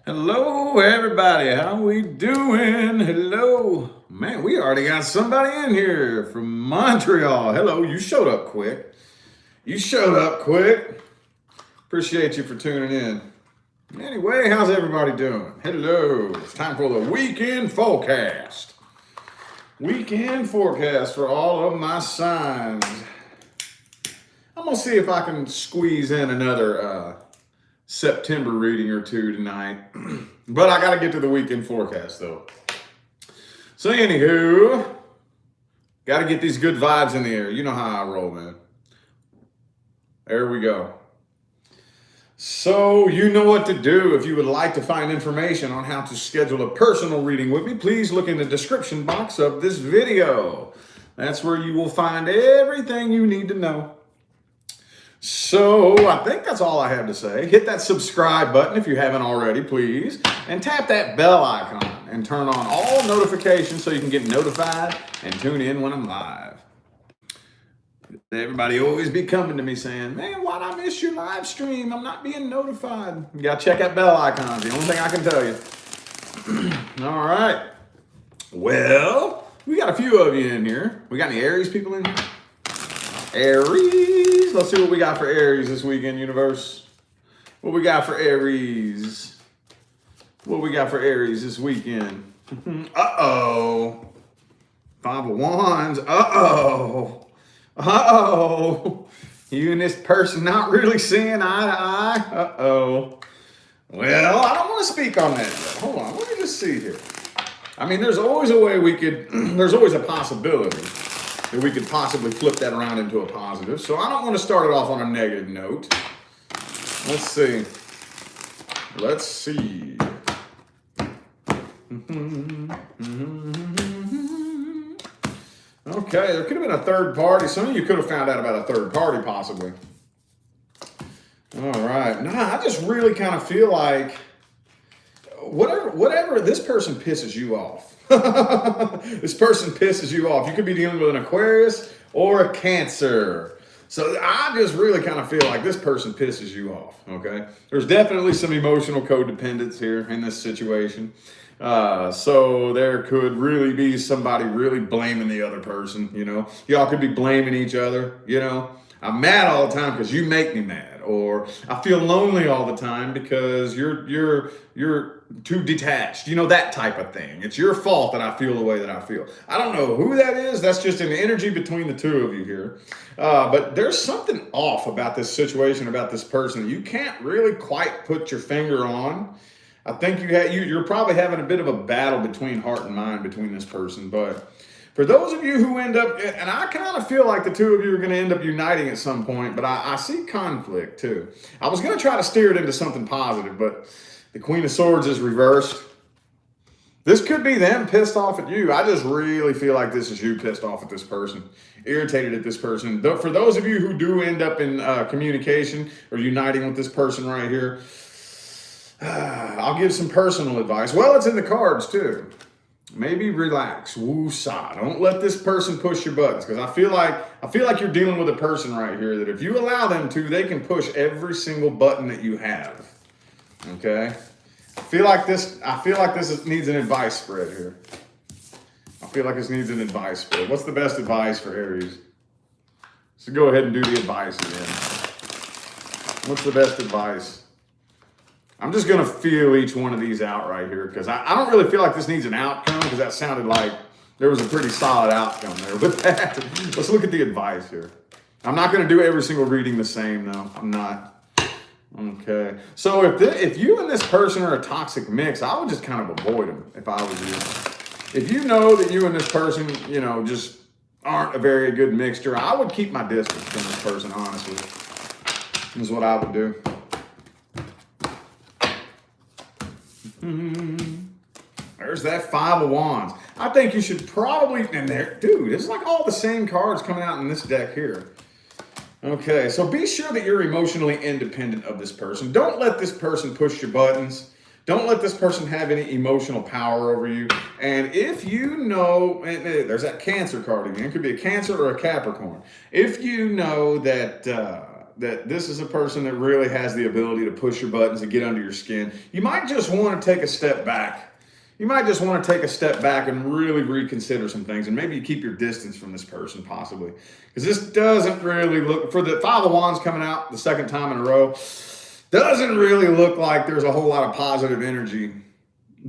Hello, everybody. How we doing? Hello. Man, we already got somebody in here from Montreal. Hello, you showed up quick. You showed up quick. Appreciate you for tuning in. Anyway, how's everybody doing? Hello. It's time for the weekend forecast. Weekend forecast for all of my signs. I'm going to see if I can squeeze in another September reading or two tonight. But I got to get to the weekend forecast though. So anywho, got to get these good vibes in the air. You know how I roll, man. There we go. So you know what to do. If you would like to find information on how to schedule a personal reading with me, please look in the description box of this video. That's where you will find everything you need to know. So I think that's all I have to say. Hit that subscribe button if you haven't already, please. And tap that bell icon and turn on all notifications so you can get notified and tune in when I'm live. Everybody always be coming to me saying, man, why'd I miss your live stream? I'm not being notified. You got to check that bell icon. It's the only thing I can tell you. All right. Well, we got a few of you in here. We got any Aries people in here? Aries. Let's see what we got for Aries this weekend, universe. What we got for Aries? What we got for Aries this weekend? Uh-oh. Five of Wands. Uh-oh. Uh-oh. You and this person not really seeing eye to eye? Uh-oh. Well, I don't want to speak on that yet. Hold on. Let me just see here. I mean, there's always a way we could, there's always a possibility that we could possibly flip that around into a positive. So I don't want to start it off on a negative note. Let's see. Let's see. Okay, there could have been a third party. Some of you could have found out about a third party possibly. All right. Nah, I just really kind of feel like whatever this person pisses you off. This person pisses you off. You could be dealing with an Aquarius or a Cancer. So I just really kind of feel like this person pisses you off, okay? There's definitely some emotional codependence here in this situation. So there could really be somebody really blaming the other person, you know? Y'all could be blaming each other, you know? I'm mad all the time because you make me mad, or I feel lonely all the time because you're too detached, you know, that type of thing. It's your fault that I feel the way that I feel. I don't know who that is. That's just an energy between the two of you here. But there's something off about this situation, about this person. You can't really quite put your finger on. I think you're probably having a bit of a battle between heart and mind between this person, but for those of you who end up, and I kind of feel like the two of you are going to end up uniting at some point, but I see conflict too. I was going to try to steer it into something positive, but the Queen of Swords is reversed. This could be them pissed off at you. I just really feel like this is you pissed off at this person, irritated at this person. For those of you who do end up in communication or uniting with this person right here, I'll give some personal advice. Well, it's in the cards too. Maybe relax, woo-saw. Don't let this person push your buttons, because I feel like you're dealing with a person right here that if you allow them to, they can push every single button that you have. Okay? I feel like this needs an advice spread here. I feel like this needs an advice spread. What's the best advice for Aries? So go ahead and do the advice again. What's the best advice? I'm just going to feel each one of these out right here, because I don't really feel like this needs an outcome, because that sounded like there was a pretty solid outcome there with that. Let's look at the advice here. I'm not going to do every single reading the same, though. I'm not. Okay. So if you and this person are a toxic mix, I would just kind of avoid them if I was you. If you know that you and this person, you know, just aren't a very good mixture, I would keep my distance from this person, honestly. This is what I would do. There's that Five of Wands. I think you should probably, and there, dude, it's like all the same cards coming out in this deck here. Okay, so be sure that you're emotionally independent of this person. Don't let this person push your buttons. Don't let this person have any emotional power over you. And if you know, and there's that Cancer card again. It could be a Cancer or a Capricorn. If you know that that this is a person that really has the ability to push your buttons and get under your skin. You might just want to take a step back. You might just want to take a step back and really reconsider some things, and maybe you keep your distance from this person possibly, because this doesn't really look, for the Five of Wands coming out the second time in a row, doesn't really look like there's a whole lot of positive energy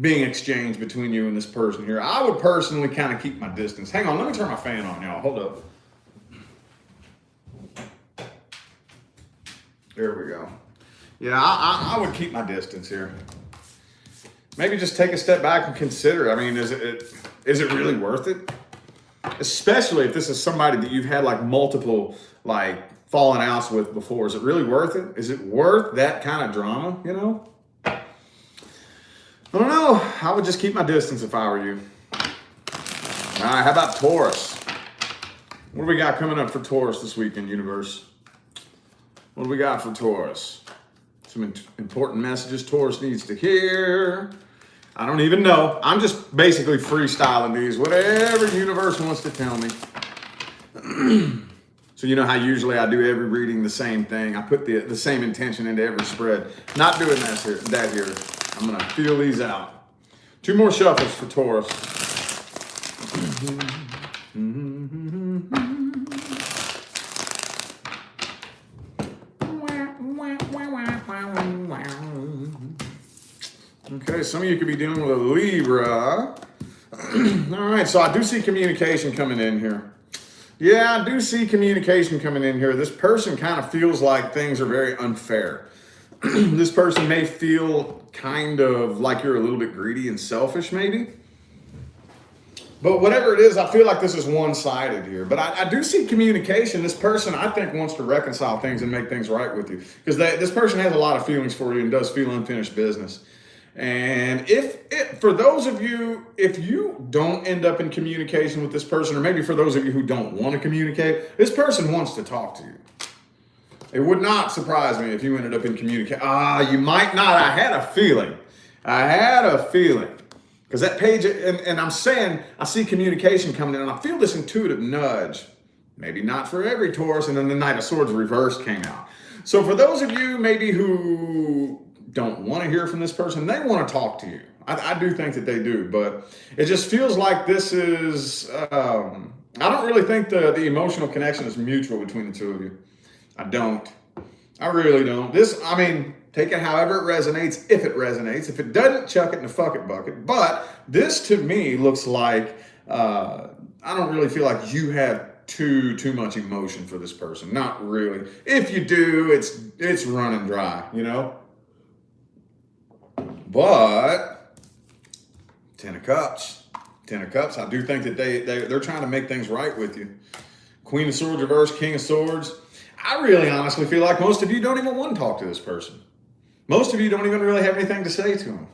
being exchanged between you and this person here. I would personally kind of keep my distance. Hang on, let me turn my fan on, y'all. Hold up. There we go. Yeah, I would keep my distance here. Maybe just take a step back and consider. I mean, is it really worth it? Especially if this is somebody that you've had like multiple like falling outs with before. Is it really worth it? Is it worth that kind of drama, you know? I don't know. I would just keep my distance if I were you. All right, how about Taurus? What do we got coming up for Taurus this weekend, universe? What do we got for Taurus? Some important messages Taurus needs to hear. I don't even know. I'm just basically freestyling these. Whatever universe wants to tell me. So you know how usually I do every reading the same thing. I put the same intention into every spread. Not doing that here. I'm going to feel these out. 2 more shuffles for Taurus. Okay, some of you could be dealing with a Libra. All right, so I do see communication coming in here. Yeah, I do see communication coming in here. This person kind of feels like things are very unfair. This person may feel kind of like you're a little bit greedy and selfish, maybe. But whatever it is, I feel like this is one-sided here. But I do see communication. This person, I think, wants to reconcile things and make things right with you. Because this person has a lot of feelings for you and does feel unfinished business. And for those of you, if you don't end up in communication with this person, or maybe for those of you who don't want to communicate, this person wants to talk to you. It would not surprise me if you ended up in communication. You might not. I had a feeling. Because that page, and I'm saying, I see communication coming in, and I feel this intuitive nudge. Maybe not for every Taurus, and then the Knight of Swords reverse came out. So for those of you maybe who don't want to hear from this person, they want to talk to you. I do think that they do, but it just feels like this is, I don't really think the emotional connection is mutual between the two of you. I don't. I really don't. Take it however it resonates, if it resonates. If it doesn't, chuck it in the fuck it bucket. But this to me looks like, I don't really feel like you have too much emotion for this person. Not really. If you do, it's running dry, you know? But 10 of Cups, I do think that they're trying to make things right with you. Queen of Swords reverse, King of Swords. I really honestly feel like most of you don't even want to talk to this person. Most of you don't even really have anything to say to them.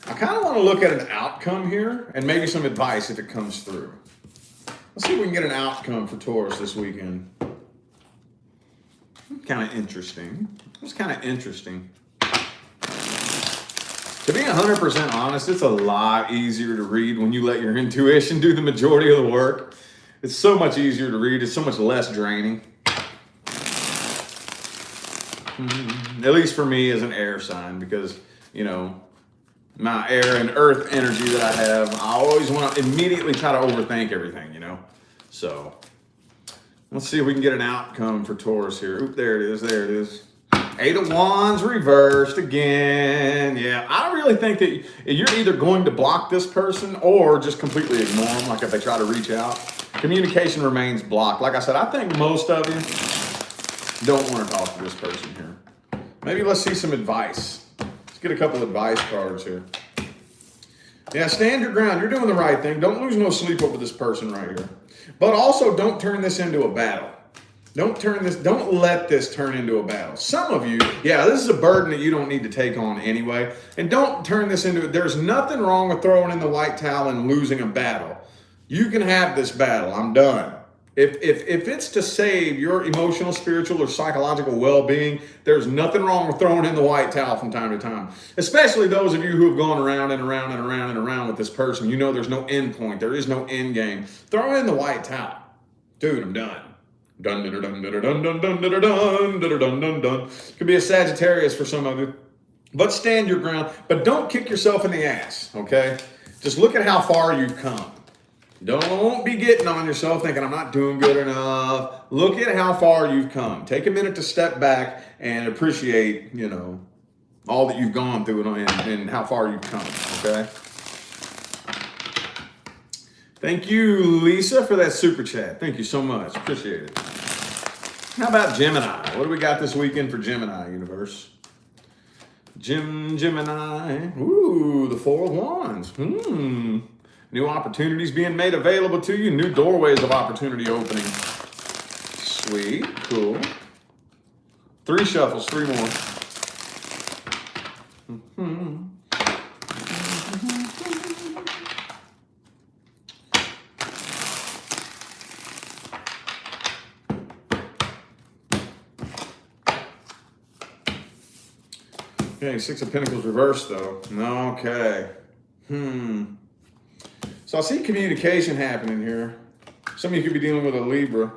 I kind of want to look at an outcome here and maybe some advice if it comes through. Let's see if we can get an outcome for Taurus this weekend. Kind of interesting. It's kind of interesting. To be 100% honest, it's a lot easier to read when you let your intuition do the majority of the work. It's so much easier to read. It's so much less draining. At least for me as an air sign, because, you know, my air and earth energy that I have, I always want to immediately try to overthink everything, you know? So let's see if we can get an outcome for Taurus here. Oop, there it is. 8 of Wands reversed again. Yeah, I really think that you're either going to block this person or just completely ignore them, like if they try to reach out. Communication remains blocked. Like I said, I think most of you don't want to talk to this person here. Maybe let's see some advice. Let's get a couple advice cards here. Yeah, stand your ground. You're doing the right thing. Don't lose no sleep over this person right here. But also don't turn this into a battle. Don't let this turn into a battle. Some of you, yeah, this is a burden that you don't need to take on anyway. And don't turn this into, there's nothing wrong with throwing in the white towel and losing a battle. You can have this battle. I'm done. If it's to save your emotional, spiritual, or psychological well-being, there's nothing wrong with throwing in the white towel from time to time. Especially those of you who have gone around and around and around and around with this person. You know there's no end point. There is no end game. Throw in the white towel. Dude, I'm done. Dun dun dun dun dun dun dun dun dun dun dun dun dun. Could be a Sagittarius for some of you. But stand your ground. But don't kick yourself in the ass, okay? Just look at how far you've come. Don't be getting on yourself thinking I'm not doing good enough. Look at how far you've come. Take a minute to step back and appreciate, you know, all that you've gone through and how far you've come, okay? Thank you, Lisa, for that super chat. Thank you so much. Appreciate it. How about Gemini? What do we got this weekend for Gemini, universe? Gemini. Ooh, the Four of Wands. New opportunities being made available to you. New doorways of opportunity opening. Sweet. Cool. 3 shuffles. 3 more. Okay, 6 of Pentacles reversed though. Okay. So I see communication happening here. Some of you could be dealing with a Libra.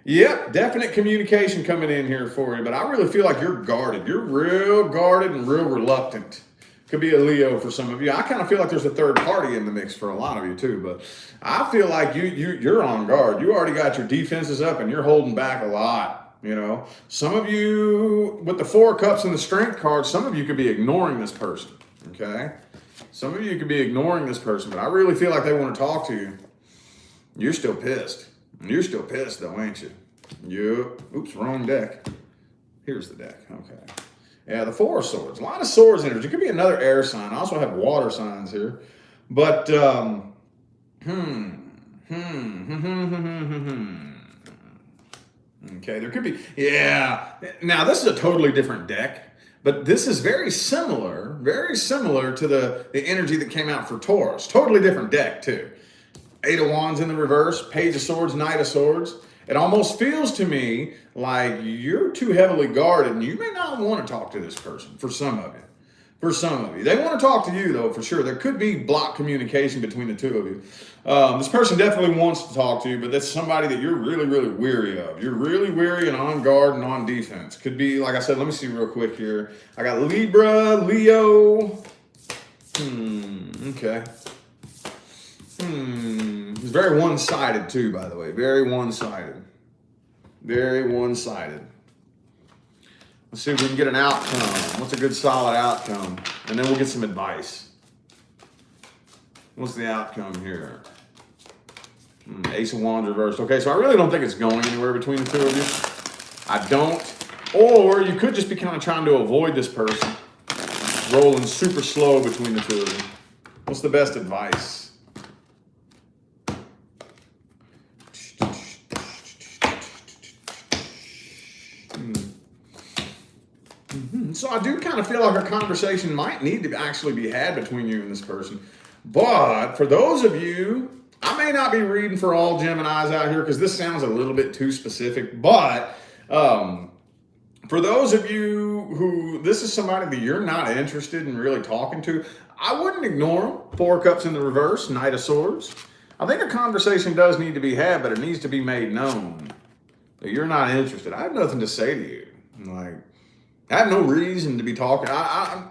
Yep, definite communication coming in here for you, but I really feel like you're guarded. You're real guarded and real reluctant. Could be a Leo for some of you. I kind of feel like there's a third party in the mix for a lot of you too, but I feel like you're on guard. You already got your defenses up and you're holding back a lot. You know, some of you with the 4 of Cups and the Strength card, some of you could be ignoring this person, okay? Some of you could be ignoring this person, but I really feel like they want to talk to you. You're still pissed. You're still pissed though, ain't you? Oops, wrong deck. Here's the deck, okay. Yeah, the 4 of Swords. A lot of swords energy. It could be another air sign. I also have water signs here. But, Okay, there could be, yeah. Now, this is a totally different deck, but this is very similar to the energy that came out for Taurus. Totally different deck, too. 8 of Wands in the reverse, Page of Swords, Knight of Swords. It almost feels to me like you're too heavily guarded and you may not want to talk to this person for some of you. For some of you. They want to talk to you, though, for sure. There could be blocked communication between the two of you. This person definitely wants to talk to you, but that's somebody that you're really, really weary of. You're really weary and on guard and on defense. Could be, like I said, let me see real quick here. I got Libra, Leo. Okay. It's very one-sided, too, by the way. Very one-sided. Very one-sided. Let's see if we can get an outcome. What's a good solid outcome? And then we'll get some advice. What's the outcome here? Ace of Wands reversed. Okay, so I really don't think it's going anywhere between the two of you. I don't. Or you could just be kind of trying to avoid this person. Rolling super slow between the two of you. What's the best advice? So I do kind of feel like a conversation might need to actually be had between you and this person. But for those of you, I may not be reading for all Geminis out here because this sounds a little bit too specific. But for those of you who this is somebody that you're not interested in really talking to, I wouldn't ignore them. 4 of Cups in the reverse, Knight of Swords. I think a conversation does need to be had, but it needs to be made known that you're not interested. I have nothing to say to you. Like, I have no reason to be talking. I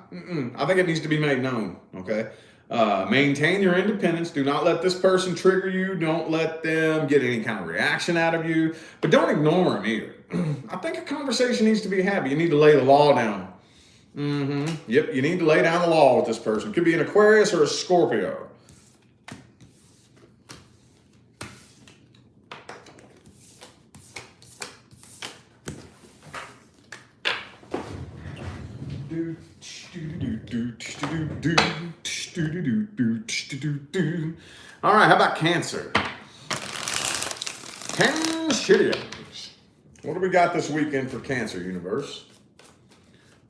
think it needs to be made known, okay? Maintain your independence. Do not let this person trigger you. Don't let them get any kind of reaction out of you. But don't ignore them either. I think a conversation needs to be had, but you need to lay the law down. Yep, you need to lay down the law with this person. Could be an Aquarius or a Scorpio. All right, how about Cancer? Cancerians. What do we got this weekend for Cancer, universe?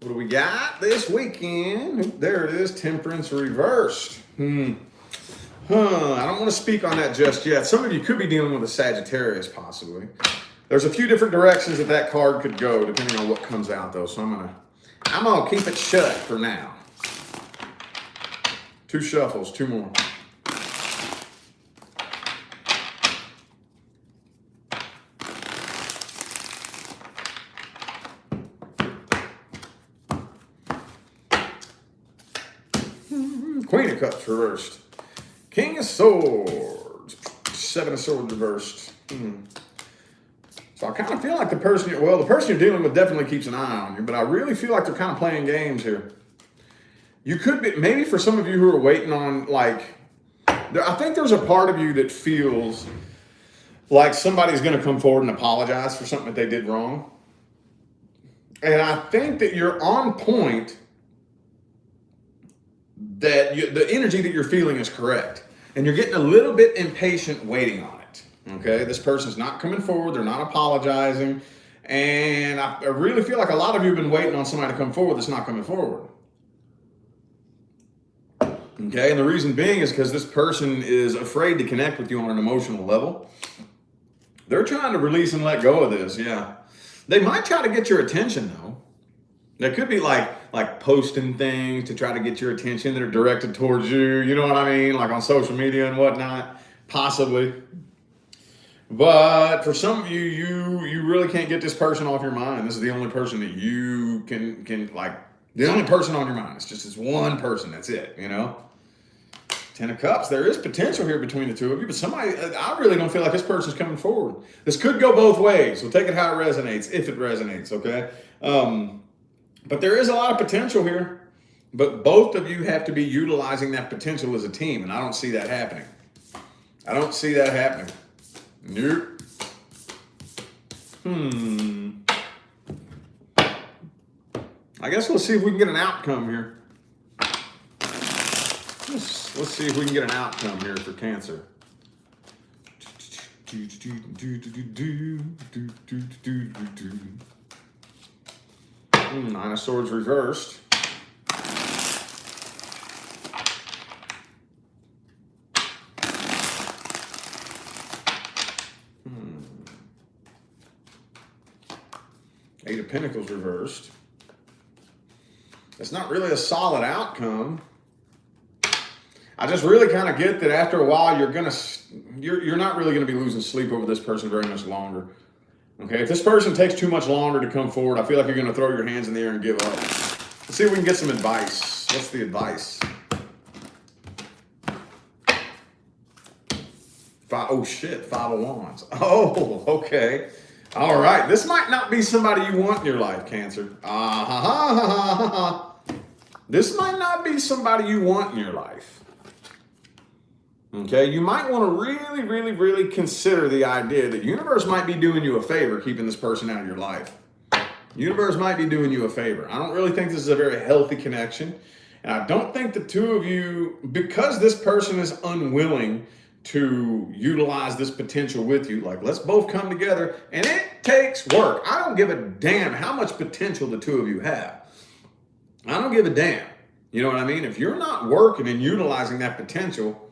What do we got this weekend? There it is, Temperance reversed. I don't want to speak on that just yet. Some of you could be dealing with a Sagittarius, possibly. There's a few different directions that card could go, depending on what comes out, though. So I'm gonna keep it shut for now. 2 shuffles, 2 more. Queen of Cups reversed. King of Swords. Seven of Swords reversed. So I kind of feel like the person you're dealing with definitely keeps an eye on you, but I really feel like they're kind of playing games here. You could be, maybe for some of you who are waiting on, like, I think there's a part of you that feels like somebody's going to come forward and apologize for something that they did wrong. And I think that you're on point, that the energy that you're feeling is correct. And you're getting a little bit impatient waiting on it. Okay, this person's not coming forward. They're not apologizing. And I really feel like a lot of you have been waiting on somebody to come forward that's not coming forward. Okay, and the reason being is because this person is afraid to connect with you on an emotional level. They're trying to release and let go of this, yeah. They might try to get your attention, though. There could be like posting things to try to get your attention that are directed towards you, you know what I mean? Like on social media and whatnot, possibly. But for some of you, you really can't get this person off your mind. This is the only person that you can like, the only person on your mind. It's just this one person, that's it, you know? Ten of Cups, there is potential here between the two of you, but I really don't feel like this person's coming forward. This could go both ways, so take it how it resonates, if it resonates, okay? But there is a lot of potential here, but both of you have to be utilizing that potential as a team, and I don't see that happening. I don't see that happening. Nope. I guess let's see if we can get an outcome here. Let's see if we can get an outcome here for Cancer. Nine of Swords reversed. Eight of Pentacles reversed. It's not really a solid outcome. I just really kind of get that after a while you're not really gonna be losing sleep over this person very much longer. Okay, if this person takes too much longer to come forward, I feel like you're gonna throw your hands in the air and give up. Let's see if we can get some advice. What's the advice? Oh shit, Five of Wands. Oh, okay. All right, this might not be somebody you want in your life, Cancer. This might not be somebody you want in your life. Okay, you might want to really, really, really consider the idea that universe might be doing you a favor keeping this person out of your life. Universe might be doing you a favor. I don't really think this is a very healthy connection. And I don't think the two of you, because this person is unwilling to utilize this potential with you, like let's both come together, and it takes work. I don't give a damn how much potential the two of you have. I don't give a damn. You know what I mean? If you're not working and utilizing that potential,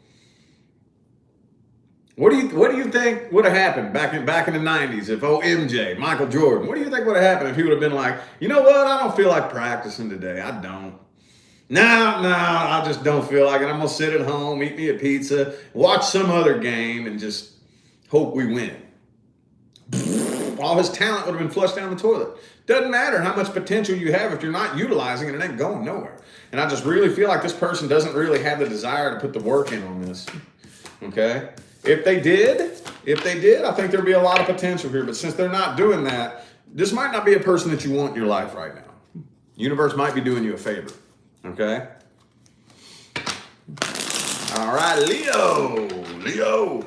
what do you think would have happened back in the 90s if MJ, Michael Jordan, what do you think would have happened if he would have been like, you know what, I don't feel like practicing today. I don't. No, I just don't feel like it. I'm going to sit at home, eat me a pizza, watch some other game, and just hope we win. All his talent would have been flushed down the toilet. Doesn't matter how much potential you have if you're not utilizing it, it ain't going nowhere. And I just really feel like this person doesn't really have the desire to put the work in on this. Okay? If they did, I think there'd be a lot of potential here. But since they're not doing that, this might not be a person that you want in your life right now. Universe might be doing you a favor. Okay? All right, Leo.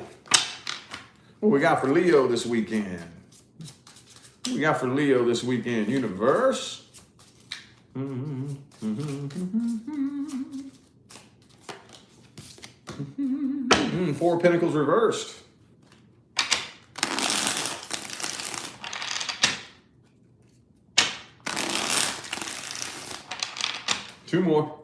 What we got for Leo this weekend? What we got for Leo this weekend, universe? Four of Pentacles reversed. Two more.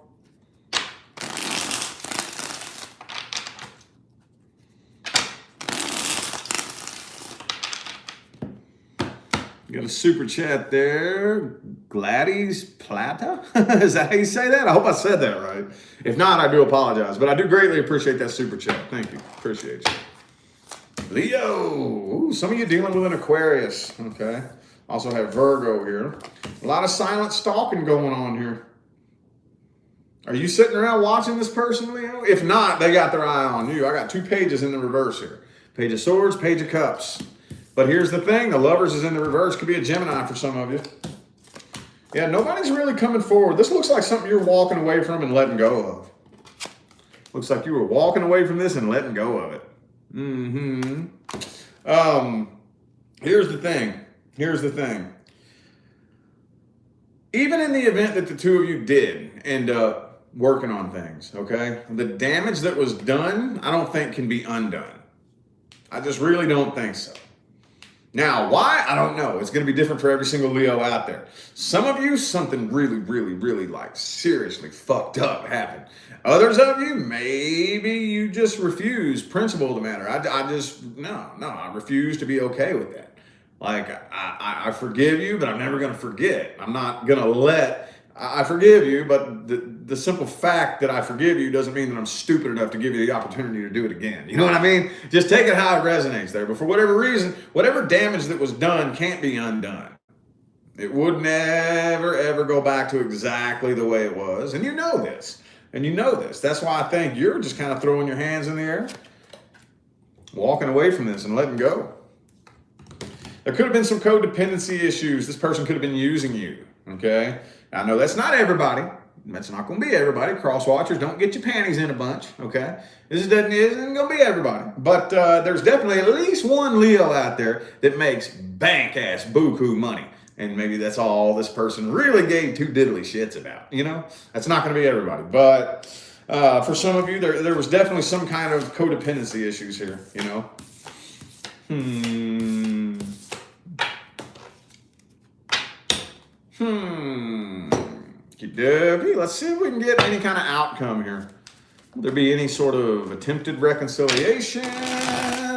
Got a super chat there. Gladys Plata? Is that how you say that? I hope I said that right. If not, I do apologize. But I do greatly appreciate that super chat. Thank you. Appreciate you. Leo. Ooh, some of you dealing with an Aquarius. Okay. Also have Virgo here. A lot of silent stalking going on here. Are you sitting around watching this person, Leo? If not, they got their eye on you. I got 2 pages in the reverse here. Page of Swords, Page of Cups. But here's the thing, the Lovers is in the reverse. Could be a Gemini for some of you. Yeah, nobody's really coming forward. This looks like something you're walking away from and letting go of. Looks like you were walking away from this and letting go of it. Here's the thing. Here's the thing. Even in the event that the 2 of you did end up working on things, okay? The damage that was done, I don't think can be undone. I just really don't think so. Now, why? I don't know. It's going to be different for every single Leo out there. Some of you, something really like seriously fucked up happened. Others of you, maybe you just refuse principle of the matter. I refuse to be okay with that. Like, I forgive you, but I'm never going to forget. I'm not going to let, I forgive you, but the simple fact that I forgive you doesn't mean that I'm stupid enough to give you the opportunity to do it again. You know what I mean? Just take it how it resonates there. But for whatever reason, whatever damage that was done can't be undone. It would never, ever go back to exactly the way it was. And you know this. And you know this. That's why I think you're just kind of throwing your hands in the air, walking away from this and letting go. There could have been some codependency issues. This person could have been using you, okay? I know that's not everybody. That's not going to be everybody. Cross watchers, don't get your panties in a bunch, okay? This isn't going to be everybody. But there's definitely at least one Leo out there that makes bank-ass buku money. And maybe that's all this person really gave 2 diddly shits about, you know? That's not going to be everybody. But for some of you, there was definitely some kind of codependency issues here, you know? Let's see if we can get any kind of outcome here. Will there be any sort of attempted reconciliation,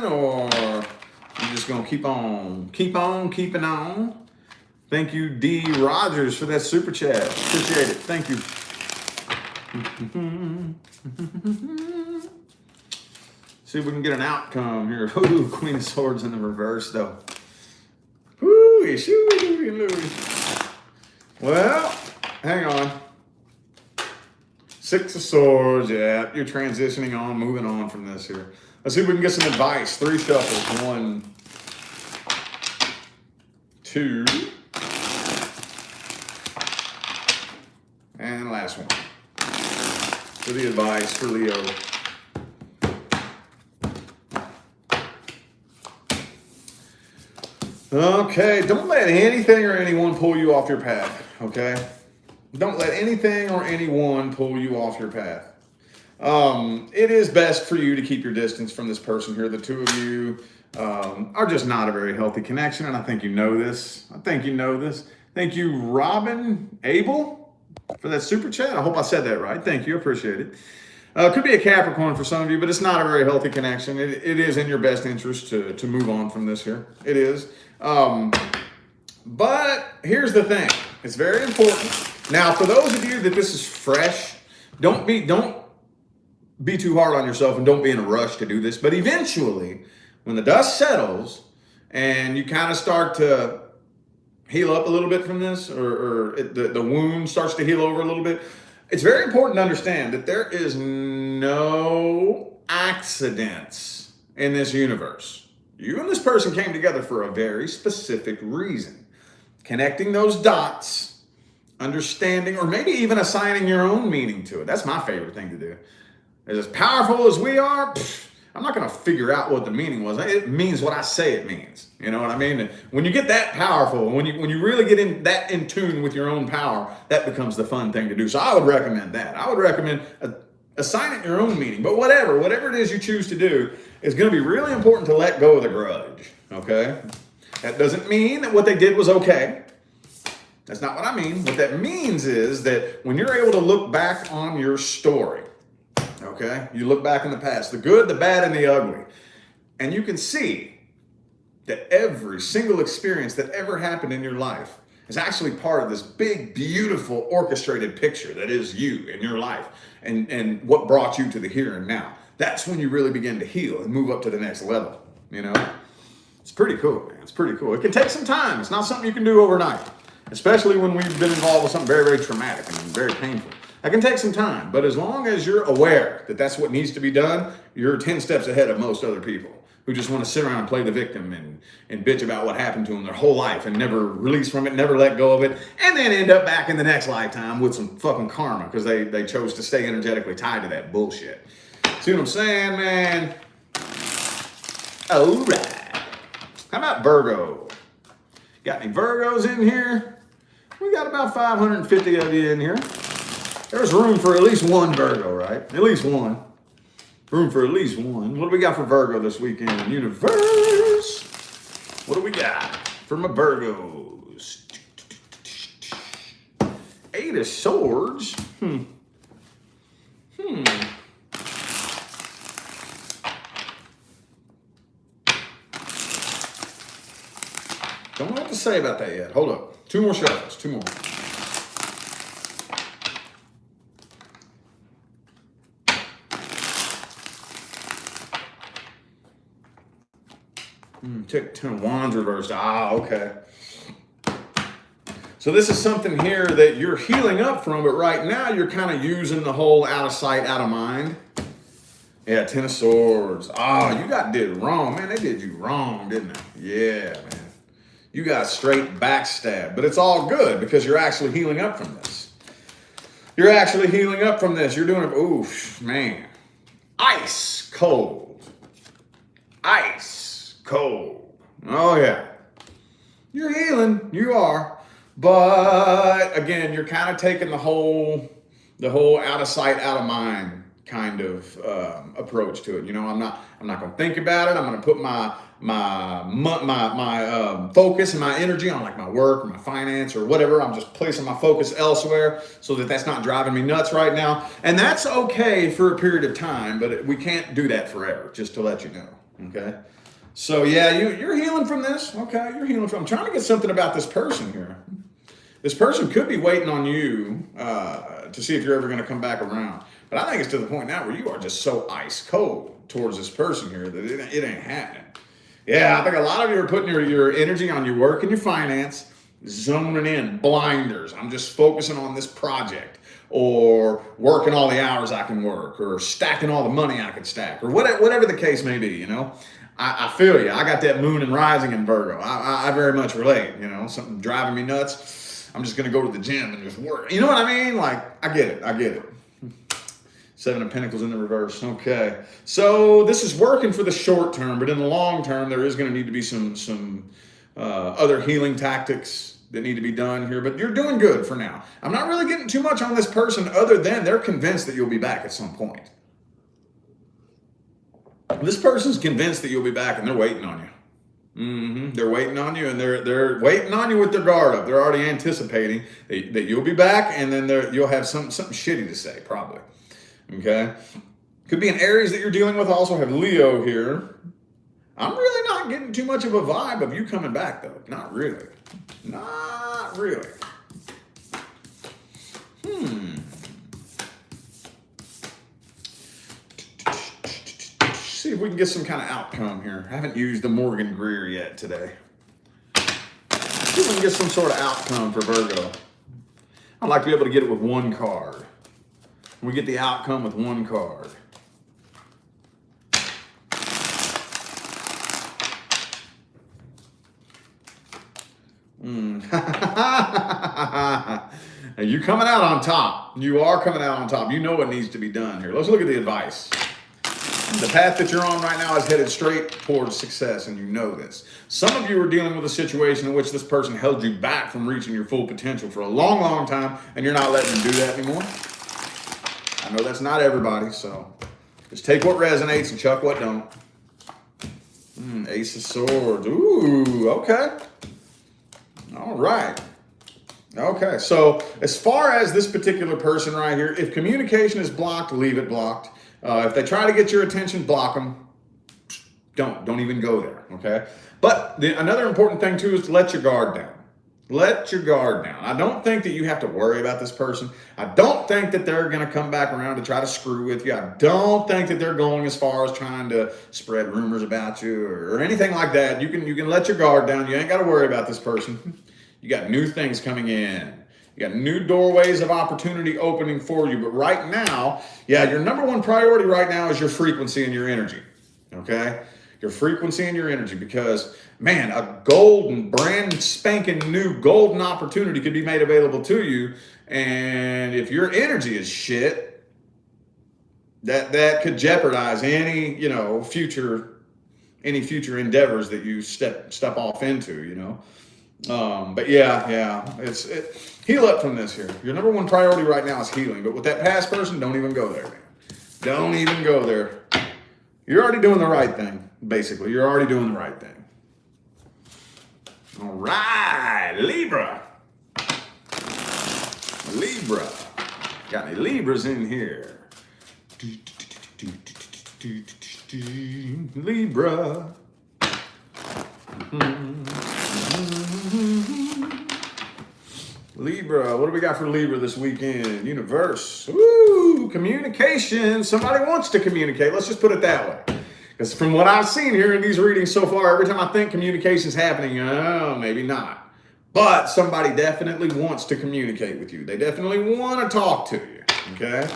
or you just gonna keep on keeping on? Thank you, D. Rogers, for that super chat. Appreciate it. Thank you. See if we can get an outcome here. Ooh, Queen of Swords in the reverse, though. Ooh, well, hang on. 6 of Swords, yeah, you're transitioning on, moving on from this here. Let's see if we can get some advice. 3 shuffles. 1, 2, and last one. For the advice for Leo. Okay, don't let anything or anyone pull you off your path, okay? Don't let anything or anyone pull you off your path. It is best for you to keep your distance from this person here. The 2 of you are just not a very healthy connection, and I think you know this. Thank you, Robin Abel, for that super chat. I hope I said that right. Thank you. Appreciate it. Could be a Capricorn for some of you, but it's not a very healthy connection. It is in your best interest to move on from this here. It is. But here's the thing. It's very important. Now, for those of you that this is fresh, don't be too hard on yourself and don't be in a rush to do this. But eventually, when the dust settles and you kind of start to heal up a little bit from this, or the wound starts to heal over a little bit, it's very important to understand that there is no accidents in this universe. You and this person came together for a very specific reason. Connecting those dots, understanding, or maybe even assigning your own meaning to it. That's my favorite thing to do. As powerful as we are, I'm not going to figure out what the meaning was. It means what I say it means. You know what I mean? And when you get that powerful, when you really get in tune with your own power, that becomes the fun thing to do. So I would recommend that. I would recommend assigning your own meaning. But whatever it is you choose to do, it's going to be really important to let go of the grudge. Okay? That doesn't mean that what they did was okay. That's not what I mean. What that means is that when you're able to look back on your story, okay, you look back in the past, the good, the bad, and the ugly, and you can see that every single experience that ever happened in your life is actually part of this big, beautiful, orchestrated picture that is you and your life and what brought you to the here and now. That's when you really begin to heal and move up to the next level, you know? It's pretty cool, man. It's pretty cool. It can take some time. It's not something you can do overnight, especially when we've been involved with something very, very traumatic and very painful. That can take some time, but as long as you're aware that that's what needs to be done, you're 10 steps ahead of most other people who just want to sit around and play the victim and bitch about what happened to them their whole life and never release from it, never let go of it, and then end up back in the next lifetime with some fucking karma because they chose to stay energetically tied to that bullshit. See what I'm saying, man? All right. How about Virgo? Got any Virgos in here? We got about 550 of you in here. There's room for at least one Virgo, right? At least one. Room for at least one. What do we got for Virgo this weekend in the universe? What do we got for my Virgos? 8 of Swords. Don't know what to say about that yet. Hold up. 2 more shuffles. 2 more. Took 10 of Wands reversed. Ah, okay. So this is something here that you're healing up from, but right now you're kind of using the whole out of sight, out of mind. Yeah, 10 of Swords. Ah, you did wrong. Man, they did you wrong, didn't they? Yeah, man. You got straight backstab, but it's all good because you're actually healing up from this. You're actually healing up from this. You're doing it. Oof, man. Ice cold. Ice cold. Oh, yeah. You're healing. You are. But, again, you're kind of taking the whole out of sight, out of mind kind of approach to it. You know, I'm not going to think about it. I'm going to put my focus and my energy on like my work or my finance or whatever. I'm just placing my focus elsewhere so that that's not driving me nuts right now. And that's okay for a period of time, but we can't do that forever, just to let you know. Okay. So yeah, you're healing from this. Okay. You're healing from, I'm trying to get something about this person here. This person could be waiting on you to see if you're ever going to come back around. But I think it's to the point now where you are just so ice cold towards this person here that it ain't happening. Yeah, I think a lot of you are putting your energy on your work and your finance, zoning in, blinders. I'm just focusing on this project, or working all the hours I can work, or stacking all the money I can stack, or whatever the case may be, you know. I feel you. I got that moon and rising in Virgo. I very much relate, you know, something driving me nuts. I'm just going to go to the gym and just work. You know what I mean? Like, I get it. 7 of Pentacles in the reverse. Okay. So this is working for the short term, but in the long term, there is going to need to be some other healing tactics that need to be done here. But you're doing good for now. I'm not really getting too much on this person other than they're convinced that you'll be back at some point. This person's convinced that you'll be back and they're waiting on you. They're waiting on you, and they're waiting on you with their guard up. They're already anticipating that you'll be back, and then you'll have something shitty to say, probably. Okay? Could be an Aries that you're dealing with. Also have Leo here. I'm really not getting too much of a vibe of you coming back, though. Not really. Not really. See if we can get some kind of outcome here. I haven't used the Morgan Greer yet today. See if we can get some sort of outcome for Virgo. I'd like to be able to get it with one card. We get the outcome with one card. You're coming out on top. You are coming out on top. You know what needs to be done here. Let's look at the advice. The path that you're on right now is headed straight towards success, and you know this. Some of you are dealing with a situation in which this person held you back from reaching your full potential for a long, long time, and you're not letting them do that anymore. I know that's not everybody, so just take what resonates and chuck what don't. Ace of Swords. Ooh, okay. All right. Okay, so as far as this particular person right here, if communication is blocked, leave it blocked. If they try to get your attention, block them. Don't even go there, okay? But another important thing too is to let your guard down. Let your guard down. I don't think that you have to worry about this person. I don't think that they're going to come back around to try to screw with you. I don't think that they're going as far as trying to spread rumors about you or anything like that. You can let your guard down. You ain't got to worry about this person. You got new things coming in. You You got new doorways of opportunity opening for you. But right now, yeah, your number one priority right now is your frequency and your energy. Okay? Your frequency and your energy, because, man, a golden, brand spanking new golden opportunity could be made available to you. And if your energy is shit, that could jeopardize any, future endeavors that you step off into, But yeah, heal up from this here. Your number one priority right now is healing. But with that past person, don't even go there, man. Don't even go there. You're already doing the right thing, basically. You're already doing the right thing. All right, Libra. Libra. Got any Libras in here? Libra. Libra, what do we got for Libra this weekend? Universe. Ooh, communication. Somebody wants to communicate. Let's just put it that way. Because from what I've seen here in these readings so far, every time I think communication is happening, oh, maybe not. But somebody definitely wants to communicate with you. They definitely want to talk to you. Okay?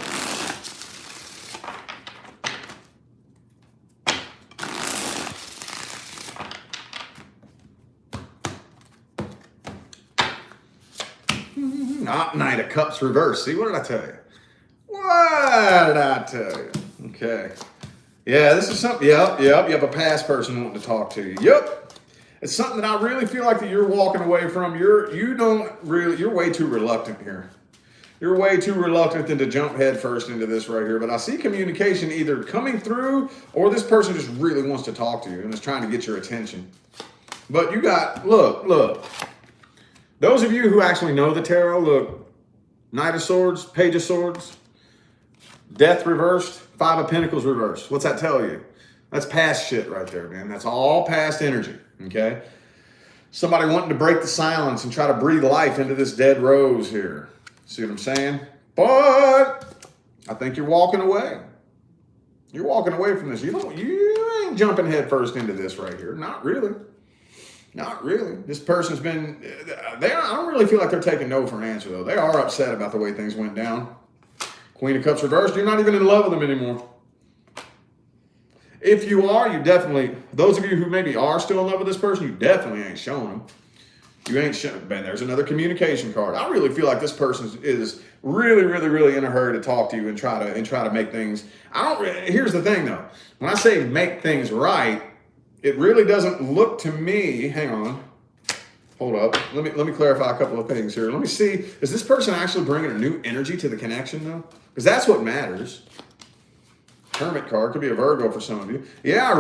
Knight of Cups reverse. See, what did I tell you? What did I tell you? Okay. Yeah, this is something. Yep. You have a past person wanting to talk to you. Yep. It's something that I really feel like that you're walking away from. You're way too reluctant here. You're way too reluctant to jump head first into this right here. But I see communication either coming through, or this person just really wants to talk to you and is trying to get your attention. But you got, look. Those of you who actually know the tarot, look, Knight of Swords, Page of Swords, Death reversed, Five of Pentacles reversed. What's that tell you? That's past shit right there, man. That's all past energy, okay? Somebody wanting to break the silence and try to breathe life into this dead rose here. See what I'm saying? But I think you're walking away. You're walking away from this. You ain't jumping head first into this right here. Not really. Not really. This person's been, I don't really feel like they're taking no for an answer, though. They are upset about the way things went down. Queen of Cups reversed. You're not even in love with them anymore. If you are, you definitely, those of you who maybe are still in love with this person, you definitely ain't showing them. You ain't showing, man, there's another communication card. I really feel like this person is really, really, really in a hurry to talk to you and try to make things, here's the thing, though. When I say make things right, it really doesn't look to me, hang on, hold up. Let me clarify a couple of things here. Let me see, is this person actually bringing a new energy to the connection though? Because that's what matters. Hermit card, could be a Virgo for some of you. Yeah,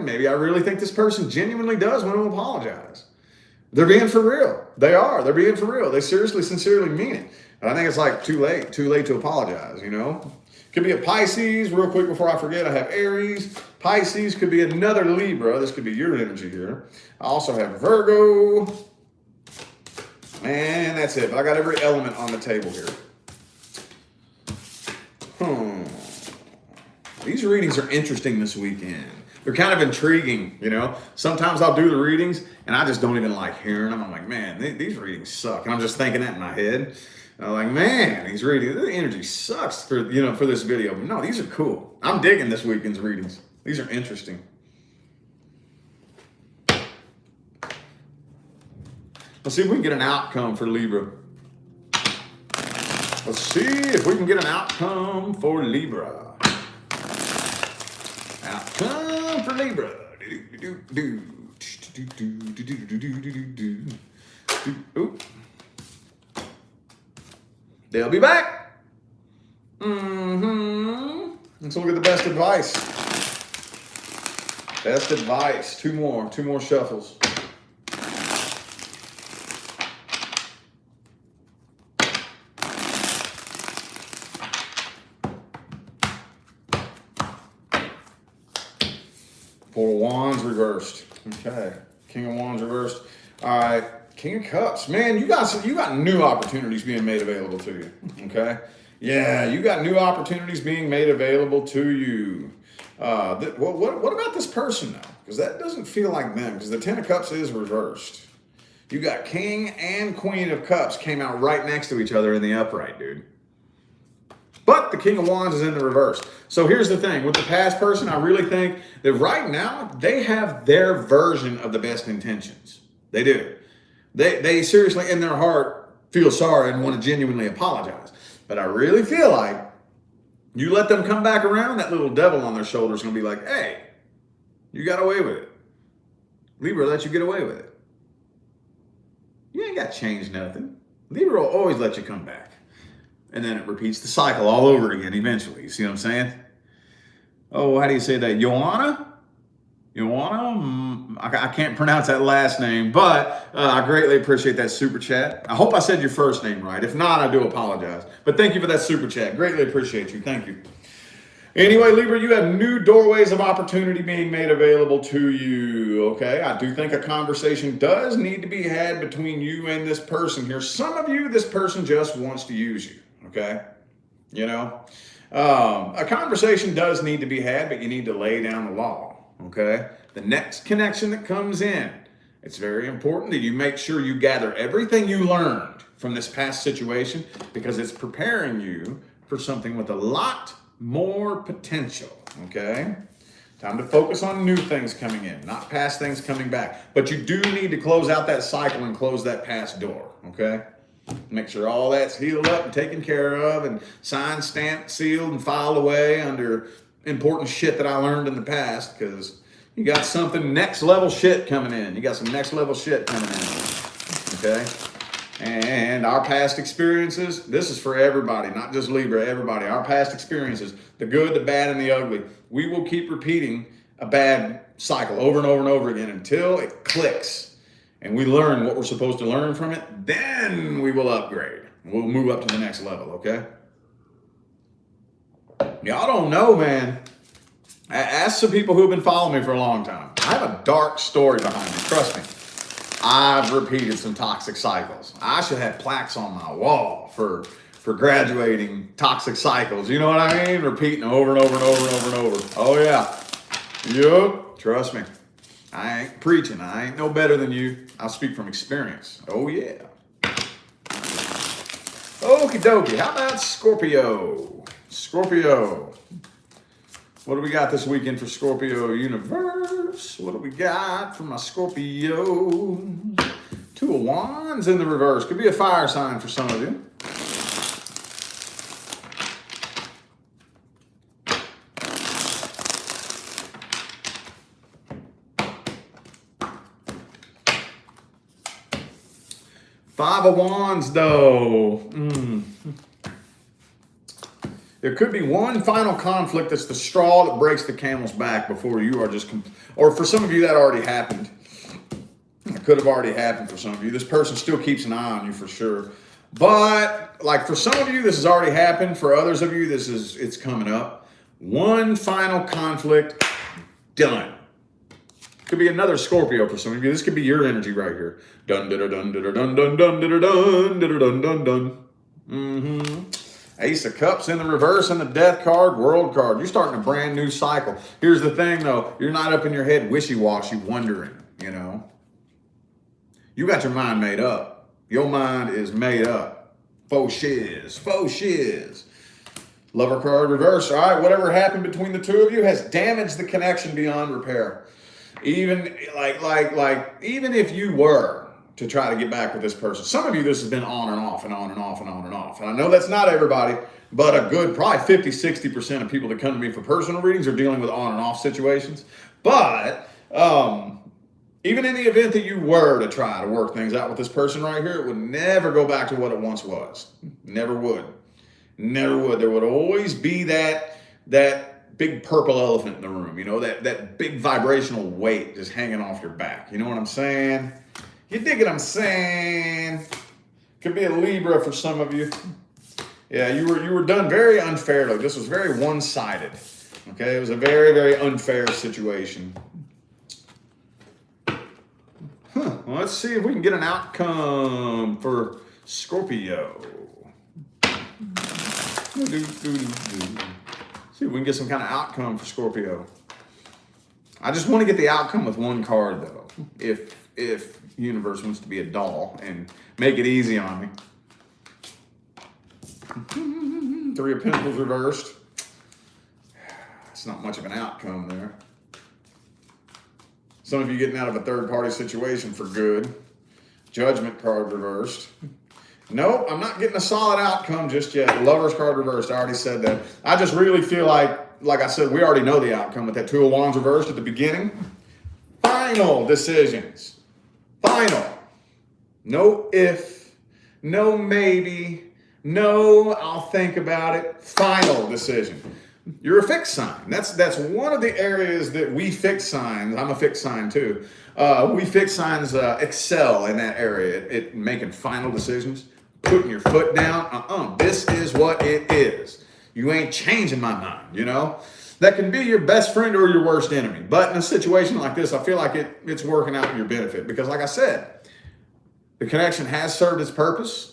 maybe I really think this person genuinely does want to apologize. They're being for real. They're being for real. They seriously, sincerely mean it. And I think it's like too late to apologize, Could be a Pisces, real quick before I forget, I have Aries. Pisces could be another Libra. This could be your energy here. I also have Virgo. And that's it. But I got every element on the table here. These readings are interesting this weekend. They're kind of intriguing, Sometimes I'll do the readings and I just don't even like hearing them. I'm like, man, these readings suck. And I'm just thinking that in my head. I'm like, man, these readings, the energy sucks for this video. But no, these are cool. I'm digging this weekend's readings. These are interesting. Let's see if we can get an outcome for Libra. Let's see if we can get an outcome for Libra. Outcome for Libra. Ooh. They'll be back. Let's look at the best advice. Best advice. Two more shuffles. Four of Wands reversed. Okay. King of Wands reversed. All right. King of Cups. Man, you got new opportunities being made available to you. Okay. Yeah, you got new opportunities being made available to you. What about this person though? Because that doesn't feel like them. Because the Ten of Cups is reversed. You got King and Queen of Cups came out right next to each other in the upright, dude. But the King of Wands is in the reverse. So here's the thing. With the past person, I really think that right now, they have their version of the best intentions. They do. They seriously, in their heart, feel sorry and want to genuinely apologize. But I really feel like you let them come back around, that little devil on their shoulder is going to be like, hey, you got away with it. Libra let you get away with it. You ain't got to change nothing. Libra will always let you come back. And then it repeats the cycle all over again eventually. You see what I'm saying? Oh, how do you say that? Joanna? I can't pronounce that last name, but I greatly appreciate that super chat. I hope I said your first name right. If not, I do apologize. But thank you for that super chat. Greatly appreciate you. Thank you. Anyway, Libra, you have new doorways of opportunity being made available to you, okay? I do think a conversation does need to be had between you and this person here. Some of you, this person just wants to use you, okay? You know? A conversation does need to be had, but you need to lay down the law, okay? The next connection that comes in, it's very important that you make sure you gather everything you learned from this past situation because it's preparing you for something with a lot more potential, okay? Time to focus on new things coming in, not past things coming back. But you do need to close out that cycle and close that past door, okay? Make sure all that's healed up and taken care of and signed, stamped, sealed, and filed away under important shit that I learned in the past because you got something next level shit coming in. You got some next level shit coming in, okay? And our past experiences, this is for everybody, not just Libra, everybody. Our past experiences, the good, the bad, and the ugly. We will keep repeating a bad cycle over and over and over again until it clicks and we learn what we're supposed to learn from it. Then we will upgrade. We'll move up to the next level, okay? Y'all don't know, man. Ask some people who've been following me for a long time. I have a dark story behind me, trust me. I've repeated some toxic cycles. I should have plaques on my wall for graduating toxic cycles. You know what I mean? Repeating over and over and over and over and over. Oh, yeah. Yup. Trust me. I ain't preaching. I ain't no better than you. I'll speak from experience. Oh, yeah. Okie dokie. How about Scorpio? Scorpio. What do we got this weekend for Scorpio universe? What do we got for my Scorpio? Two of Wands in the reverse. Could be a fire sign for some of you. Five of Wands, though. There could be one final conflict that's the straw that breaks the camel's back before you are just, or for some of you that already happened. It could have already happened for some of you. This person still keeps an eye on you for sure. But like for some of you, this has already happened. For others of you, it's coming up. One final conflict, done. Could be another Scorpio for some of you. This could be your energy right here. Dun dun dun dun dun dun dun dun dun dun dun dun. Ace of Cups in the reverse and the Death card, World card. You're starting a brand new cycle. Here's the thing, though. You're not up in your head wishy-washy wondering, you know. You got your mind made up. Your mind is made up. Faux shiz. Faux shiz. Lover card reverse. All right, whatever happened between the two of you has damaged the connection beyond repair. Even even if you were to try to get back with this person. Some of you, this has been on and off and on and off and on and off. And I know that's not everybody, but a good, probably 50, 60% of people that come to me for personal readings are dealing with on and off situations. But even in the event that you were to try to work things out with this person right here, it would never go back to what it once was. Never would. Never would. There would always be that big purple elephant in the room, you know, that big vibrational weight just hanging off your back. You know what I'm saying? You dig what I'm saying? Could be a Libra for some of you. Yeah, you were done very unfairly. This was very one-sided. Okay, it was a very, very unfair situation. Well, let's see if we can get an outcome for Scorpio. See if we can get some kind of outcome for Scorpio. I just want to get the outcome with one card, though. If universe wants to be a doll and make it easy on me. Three of Pentacles reversed. It's not much of an outcome there. Some of you getting out of a third-party situation for good. Judgment card reversed. Nope, I'm not getting a solid outcome just yet. Lover's card reversed. I already said that. I just really feel like I said, we already know the outcome with that Two of Wands reversed at the beginning. Final decisions. Final. No if, no maybe, no I'll think about it. Final decision. You're a fixed sign. That's one of the areas that we fixed signs. I'm a fixed sign too. We fixed signs excel in that area at making final decisions, putting your foot down. This is what it is. You ain't changing my mind, you know? That can be your best friend or your worst enemy. But in a situation like this, I feel like it's working out in your benefit. Because like I said, the connection has served its purpose.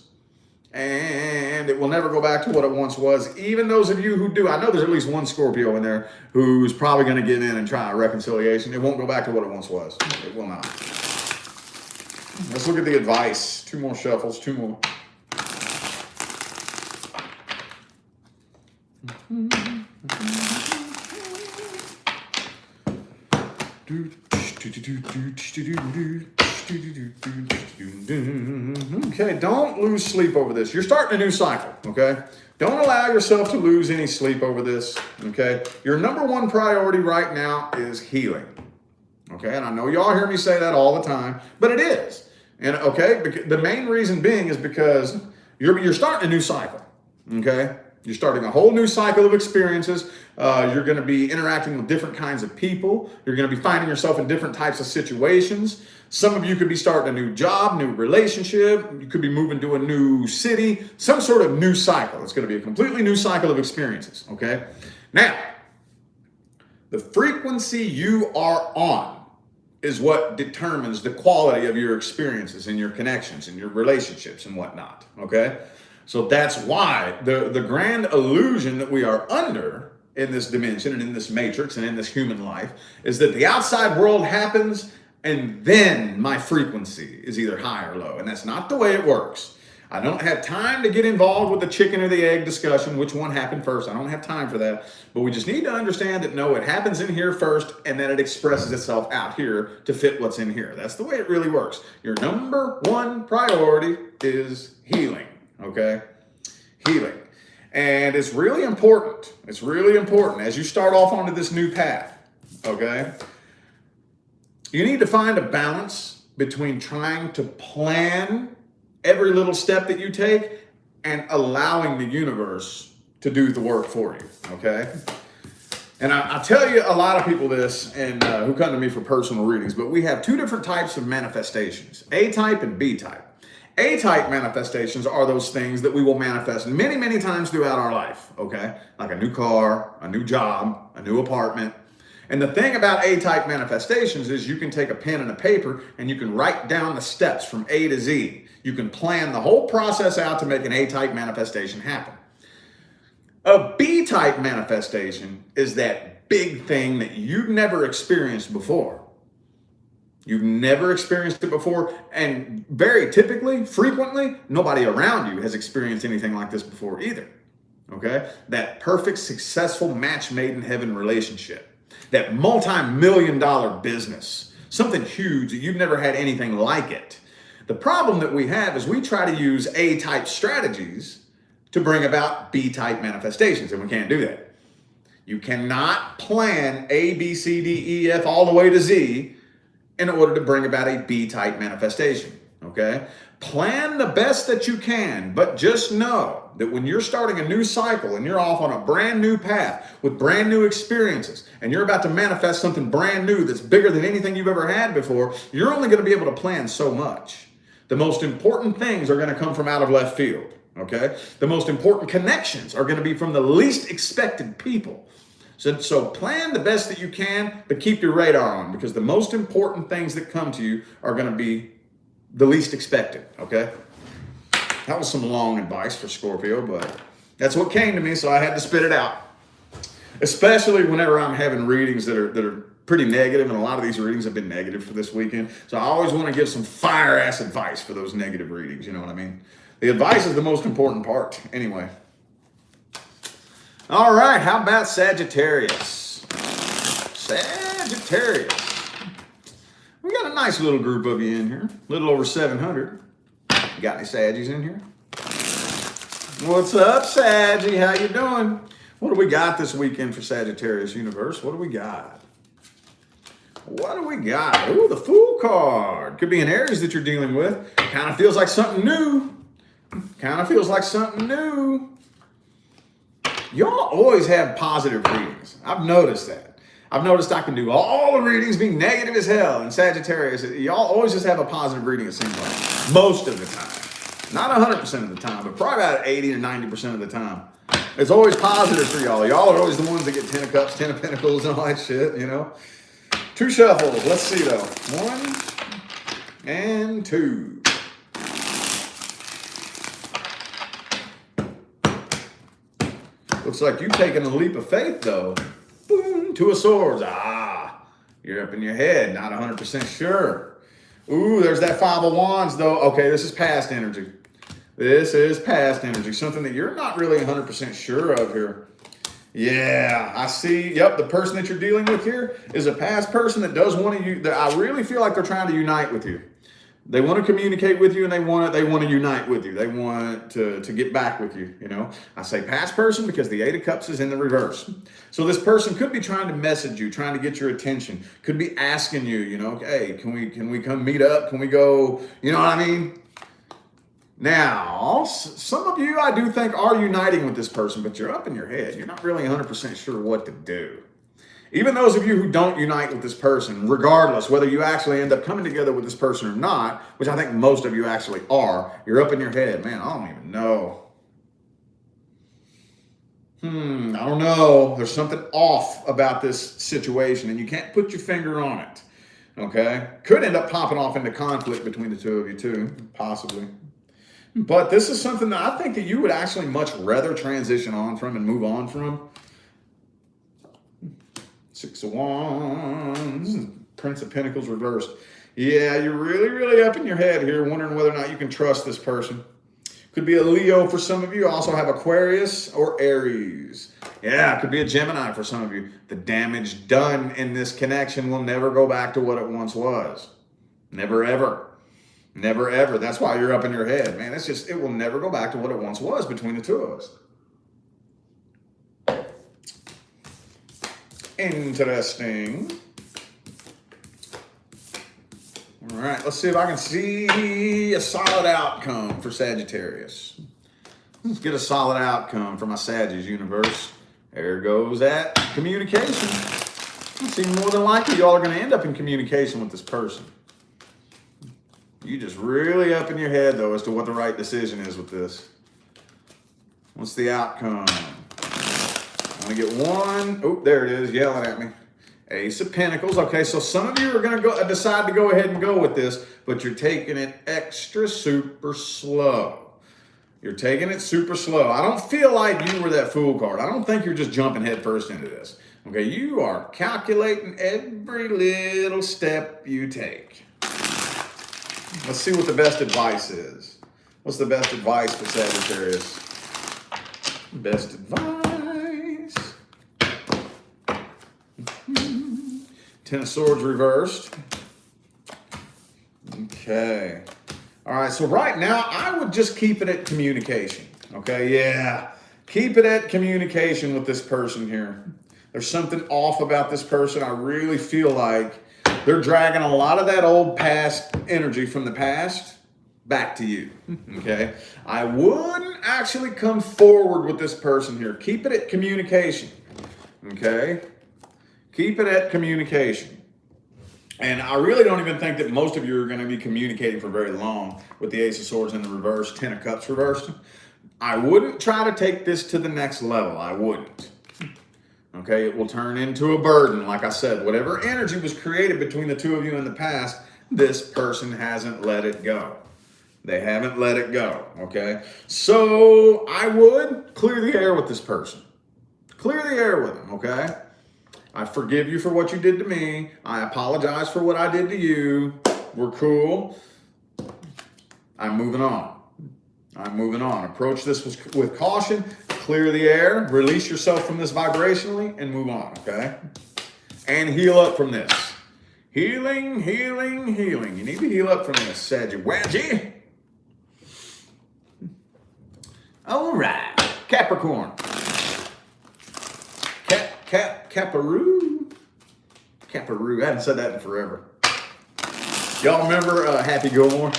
And it will never go back to what it once was. Even those of you who do, I know there's at least one Scorpio in there who's probably going to get in and try a reconciliation. It won't go back to what it once was. It will not. Let's look at the advice. Two more shuffles, two more. Okay, don't lose sleep over this. You're starting a new cycle, okay? Don't allow yourself to lose any sleep over this, okay? Your number one priority right now is healing, okay? And I know y'all hear me say that all the time, but it is. And okay, the main reason being is because you're starting a new cycle, okay? You're starting a whole new cycle of experiences. You're going to be interacting with different kinds of people. You're going to be finding yourself in different types of situations. Some of you could be starting a new job, new relationship. You could be moving to a new city, some sort of new cycle. It's going to be a completely new cycle of experiences, okay? Now, the frequency you are on is what determines the quality of your experiences and your connections and your relationships and whatnot, okay? So that's why the grand illusion that we are under in this dimension and in this matrix and in this human life is that the outside world happens and then my frequency is either high or low. And that's not the way it works. I don't have time to get involved with the chicken or the egg discussion, which one happened first. I don't have time for that. But we just need to understand that no, it happens in here first and then it expresses itself out here to fit what's in here. That's the way it really works. Your number one priority is healing. Okay? Healing. And it's really important. It's really important as you start off onto this new path. Okay? You need to find a balance between trying to plan every little step that you take and allowing the universe to do the work for you. Okay? And I tell you a lot of people this and who come to me for personal readings, but we have two different types of manifestations, A-type and B-type. A-type manifestations are those things that we will manifest many, many times throughout our life, okay? Like a new car, a new job, a new apartment. And the thing about A-type manifestations is you can take a pen and a paper and you can write down the steps from A to Z. You can plan the whole process out to make an A-type manifestation happen. A B-type manifestation is that big thing that you've never experienced before. You've never experienced it before, and very typically, frequently, nobody around you has experienced anything like this before either, okay? That perfect, successful match made in heaven relationship, that multi-million-dollar business, something huge that you've never had anything like it. The problem that we have is we try to use A-type strategies to bring about B-type manifestations, and we can't do that. You cannot plan A, B, C, D, E, F, all the way to Z in order to bring about a B-type manifestation, okay? Plan the best that you can, but just know that when you're starting a new cycle and you're off on a brand new path with brand new experiences and you're about to manifest something brand new that's bigger than anything you've ever had before, you're only gonna be able to plan so much. The most important things are gonna come from out of left field, okay? The most important connections are gonna be from the least expected people. So plan the best that you can, but keep your radar on because the most important things that come to you are going to be the least expected, okay? That was some long advice for Scorpio, but that's what came to me, so I had to spit it out. Especially whenever I'm having readings that are pretty negative, and a lot of these readings have been negative for this weekend. So I always want to give some fire-ass advice for those negative readings, you know what I mean? The advice is the most important part. Anyway. All right, how about Sagittarius? Sagittarius. We got a nice little group of you in here. A little over 700. You got any Saggies in here? What's up, Saggy? How you doing? What do we got this weekend for Sagittarius universe? What do we got? What do we got? Ooh, the Fool card. Could be an Aries that you're dealing with. Kind of feels like something new. Kind of feels like something new. Y'all always have positive readings. I've noticed that. I've noticed I can do all the readings being negative as hell. And Sagittarius, y'all always just have a positive reading, it seems like. Most of the time. Not 100% of the time, but probably about 80 to 90% of the time. It's always positive for y'all. Y'all are always the ones that get 10 of Cups, 10 of Pentacles, and all that shit, you know. 2 shuffles. Let's see, though. 1 and 2. Looks like you've taken a leap of faith, though. Boom, 2 of Swords. Ah, you're up in your head, not 100% sure. Ooh, there's that 5 of Wands, though. Okay, this is past energy. This is past energy, something that you're not really 100% sure of here. Yeah, I see. Yep, the person that you're dealing with here is a past person that does want to. I really feel like they're trying to unite with you. They want to communicate with you, and they want to unite with you. They want to get back with you. You know, I say past person because the 8 of Cups is in the reverse. So this person could be trying to message you, trying to get your attention. Could be asking you, you know, hey, can we come meet up? Can we go? You know what I mean? Now, some of you I do think are uniting with this person, but you're up in your head. You're not really 100% sure what to do. Even those of you who don't unite with this person, regardless whether you actually end up coming together with this person or not, which I think most of you actually are, you're up in your head. Man, I don't even know. I don't know. There's something off about this situation, and you can't put your finger on it. Okay? Could end up popping off into conflict between the two of you, too, possibly. But this is something that I think that you would actually much rather transition on from and move on from. 6 of Wands, Prince of Pentacles reversed. Yeah, you're really, really up in your head here, wondering whether or not you can trust this person. Could be a Leo for some of you. Also have Aquarius or Aries. Yeah, it could be a Gemini for some of you. The damage done in this connection will never go back to what it once was. Never, ever. Never, ever. That's why you're up in your head, man. It's just, it will never go back to what it once was between the two of us. Interesting. All right, let's see if I can see a solid outcome for Sagittarius. Let's get a solid outcome for my Sagittarius universe. There goes that communication. It seems more than likely y'all are going to end up in communication with this person. You just really up in your head, though, as to what the right decision is with this. What's the outcome? I'm going to get one. Oh, there it is, yelling at me. Ace of Pentacles. Okay, so some of you are going to decide to go ahead and go with this, but you're taking it extra super slow. You're taking it super slow. I don't feel like you were that Fool card. I don't think you're just jumping head first into this. Okay, you are calculating every little step you take. Let's see what the best advice is. What's the best advice for Sagittarius? Best advice. 10 of Swords reversed. Okay. All right, so right now, I would just keep it at communication. Okay, yeah. Keep it at communication with this person here. There's something off about this person. I really feel like they're dragging a lot of that old past energy from the past back to you, okay? I wouldn't actually come forward with this person here. Keep it at communication, okay? Keep it at communication. And I really don't even think that most of you are going to be communicating for very long with the Ace of Swords in the reverse, 10 of Cups reversed. I wouldn't try to take this to the next level. I wouldn't. Okay, it will turn into a burden. Like I said, whatever energy was created between the two of you in the past, this person hasn't let it go. They haven't let it go, okay? So I would clear the air with this person. Clear the air with them, okay? I forgive you for what you did to me. I apologize for what I did to you. We're cool. I'm moving on. I'm moving on. Approach this with caution. Clear the air. Release yourself from this vibrationally and move on, okay? And heal up from this. Healing, healing, healing. You need to heal up from this, Sagittarius. All right. Capricorn. Caparoo. Caparoo. I haven't said that in forever. Y'all remember Happy Gilmore?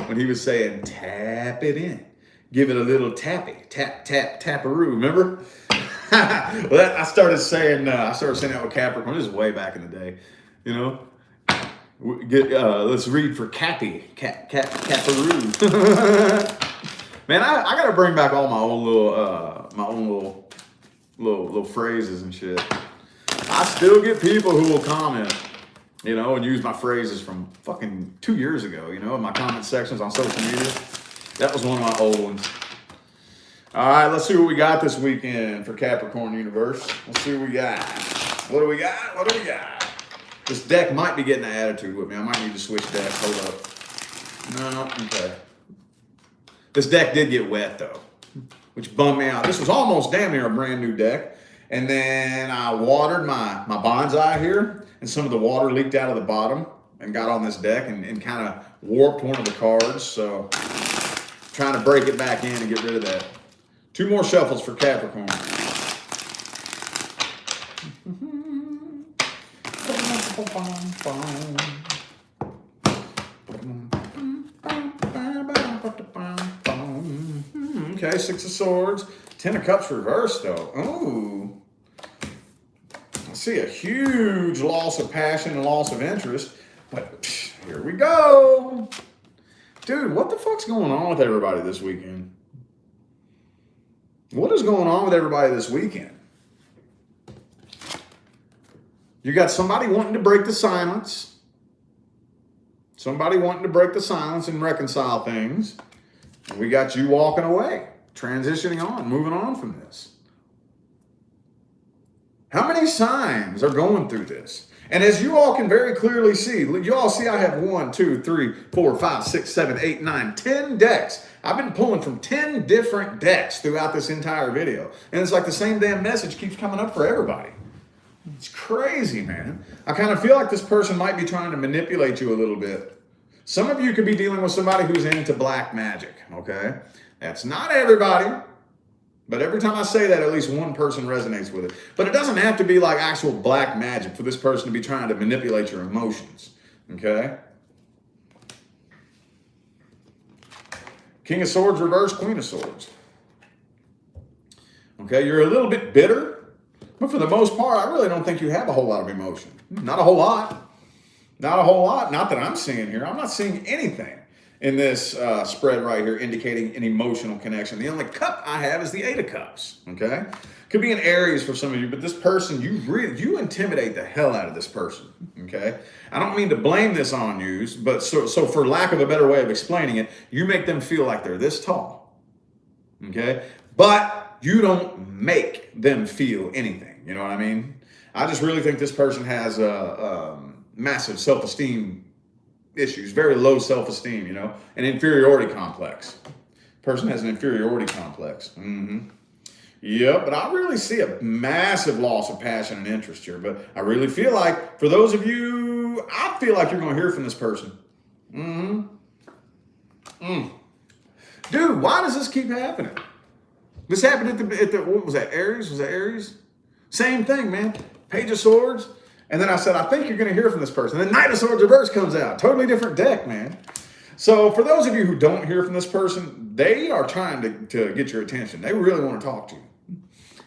When he was saying, tap it in. Give it a little tappy. Tap, tap, taparoo. Remember? Well, I started saying that with Capricorn. This is way back in the day. You know? Let's read for Cappy. Caparoo. Man, I got to bring back all my own little phrases and shit. I still get people who will comment, you know, and use my phrases from fucking 2 years ago, you know, in my comment sections on social media. That was one of my old ones. All right, let's see what we got this weekend for Capricorn universe. Let's see what we got. What do we got? What do we got? This deck might be getting an attitude with me. I might need to switch decks. Hold up. No, okay. This deck did get wet, though, which bummed me out. This was almost damn near a brand new deck. And then I watered my bonsai here, and some of the water leaked out of the bottom and got on this deck and kind of warped one of the cards. So trying to break it back in and get rid of that. 2 more shuffles for Capricorn. Okay, 6 of Swords. 10 of Cups reversed, though. Ooh. I see a huge loss of passion and loss of interest. But here we go. Dude, what the fuck's going on with everybody this weekend? What is going on with everybody this weekend? You got somebody wanting to break the silence. Somebody wanting to break the silence and reconcile things. And we got you walking away, transitioning on, moving on from this. How many signs are going through this? And as you all can very clearly see, you all see I have 1, 2, 3, 4, 5, 6, 7, 8, 9, 10 decks. I've been pulling from 10 different decks throughout this entire video. And it's like the same damn message keeps coming up for everybody. It's crazy, man. I kind of feel like this person might be trying to manipulate you a little bit. Some of you could be dealing with somebody who's into black magic, okay? That's not everybody. But every time I say that, at least one person resonates with it. But it doesn't have to be like actual black magic for this person to be trying to manipulate your emotions, okay? King of Swords reversed, Queen of Swords. Okay, you're a little bit bitter, but for the most part, I really don't think you have a whole lot of emotion. Not a whole lot. Not a whole lot. Not that I'm seeing here. I'm not seeing anything in this spread right here indicating an emotional connection. The only cup I have is the 8 of Cups, okay? Could be an Aries for some of you, but this person, you intimidate the hell out of this person, okay? I don't mean to blame this on you, but so for lack of a better way of explaining it, you make them feel like they're this tall, okay? But you don't make them feel anything, you know what I mean? I just really think this person has a massive self-esteem issues, very low self-esteem, you know, an inferiority complex. Person has an inferiority complex. Yep, but I really see a massive loss of passion and interest here. But I really feel like, for those of you, I feel like you're going to hear from this person. Dude, why does this keep happening? This happened at the what was that, Aries? Was that Aries? Same thing, man. Page of Swords. And then I said, I think you're going to hear from this person. And then Knight of Swords reverse comes out. Totally different deck, man. So for those of you who don't hear from this person, they are trying to get your attention. They really want to talk to you.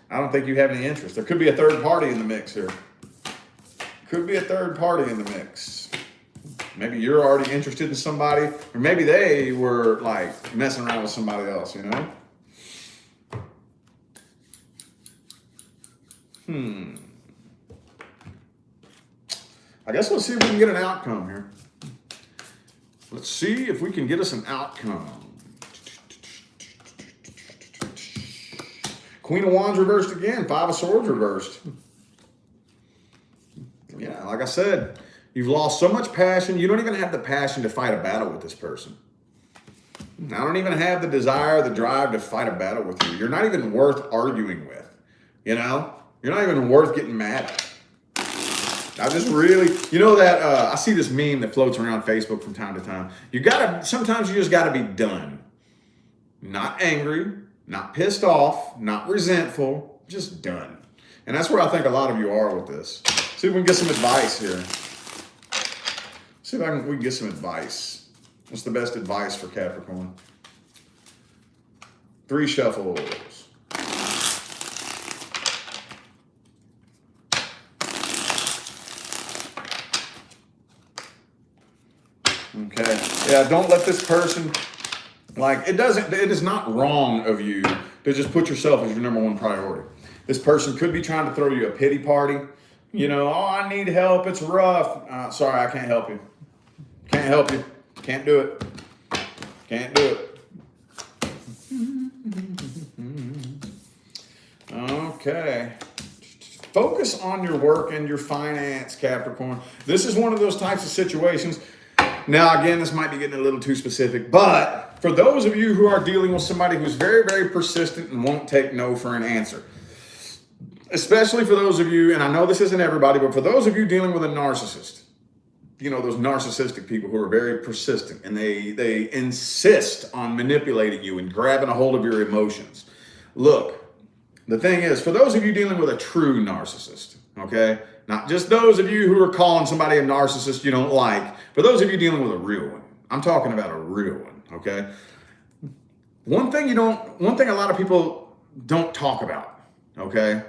I don't think you have any interest. There could be a third party in the mix here. Could be a third party in the mix. Maybe you're already interested in somebody, or maybe they were like messing around with somebody else, you know? I guess let's see if we can get an outcome here. Let's see if we can get us an outcome. Queen of Wands reversed again. 5 of Swords reversed. Yeah, like I said, you've lost so much passion. You don't even have the passion to fight a battle with this person. I don't even have the desire, the drive to fight a battle with you. You're not even worth arguing with, you know? You're not even worth getting mad at. I just really, you know that, I see this meme that floats around Facebook from time to time. Sometimes you just gotta be done. Not angry, not pissed off, not resentful, just done. And that's where I think a lot of you are with this. See if we can get some advice here. See if we can get some advice. What's the best advice for Capricorn? 3 shuffles. Okay. Yeah, don't let this person, like, it is not wrong of you to just put yourself as your number 1 priority. This person could be trying to throw you a pity party. You know, oh, I need help. It's rough. Sorry, I can't help you. Can't help you. Can't do it. Can't do it. Okay. Focus on your work and your finance, Capricorn. This is one of those types of situations. Now, again, this might be getting a little too specific, but for those of you who are dealing with somebody who's very, very persistent and won't take no for an answer, especially for those of you, and I know this isn't everybody, but for those of you dealing with a narcissist, you know, those narcissistic people who are very persistent and they insist on manipulating you and grabbing a hold of your emotions. Look, the thing is, for those of you dealing with a true narcissist, okay, not just those of you who are calling somebody a narcissist you don't like, for those of you dealing with a real one, I'm talking about a real one, okay? One thing a lot of people don't talk about, okay?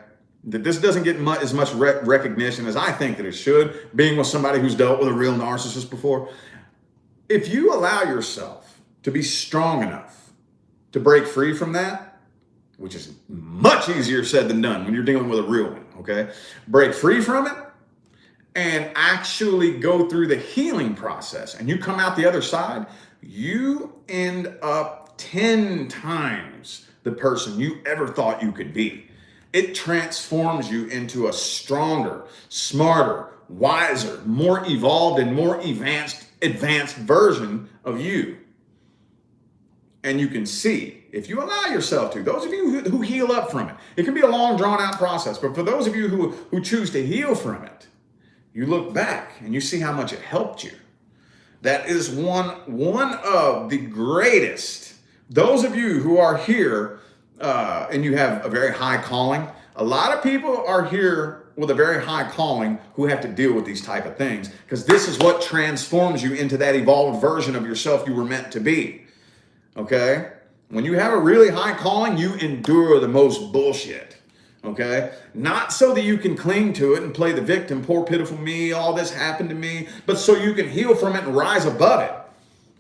That this doesn't get as much recognition as I think that it should, being with somebody who's dealt with a real narcissist before. If you allow yourself to be strong enough to break free from that, which is much easier said than done when you're dealing with a real one, okay? Break free from it and actually go through the healing process, and you come out the other side, you end up 10 times the person you ever thought you could be. It transforms you into a stronger, smarter, wiser, more evolved, and more advanced version of you. And you can see, if you allow yourself to, those of you who heal up from it, it can be a long, drawn-out process, but for those of you who choose to heal from it, you look back and you see how much it helped you. That is one of the greatest. Those of you who are here, and you have a very high calling. A lot of people are here with a very high calling who have to deal with these type of things, because this is what transforms you into that evolved version of yourself you were meant to be. Okay? When you have a really high calling, you endure the most bullshit. Okay? Not so that you can cling to it and play the victim, poor pitiful me, all this happened to me, but so you can heal from it and rise above it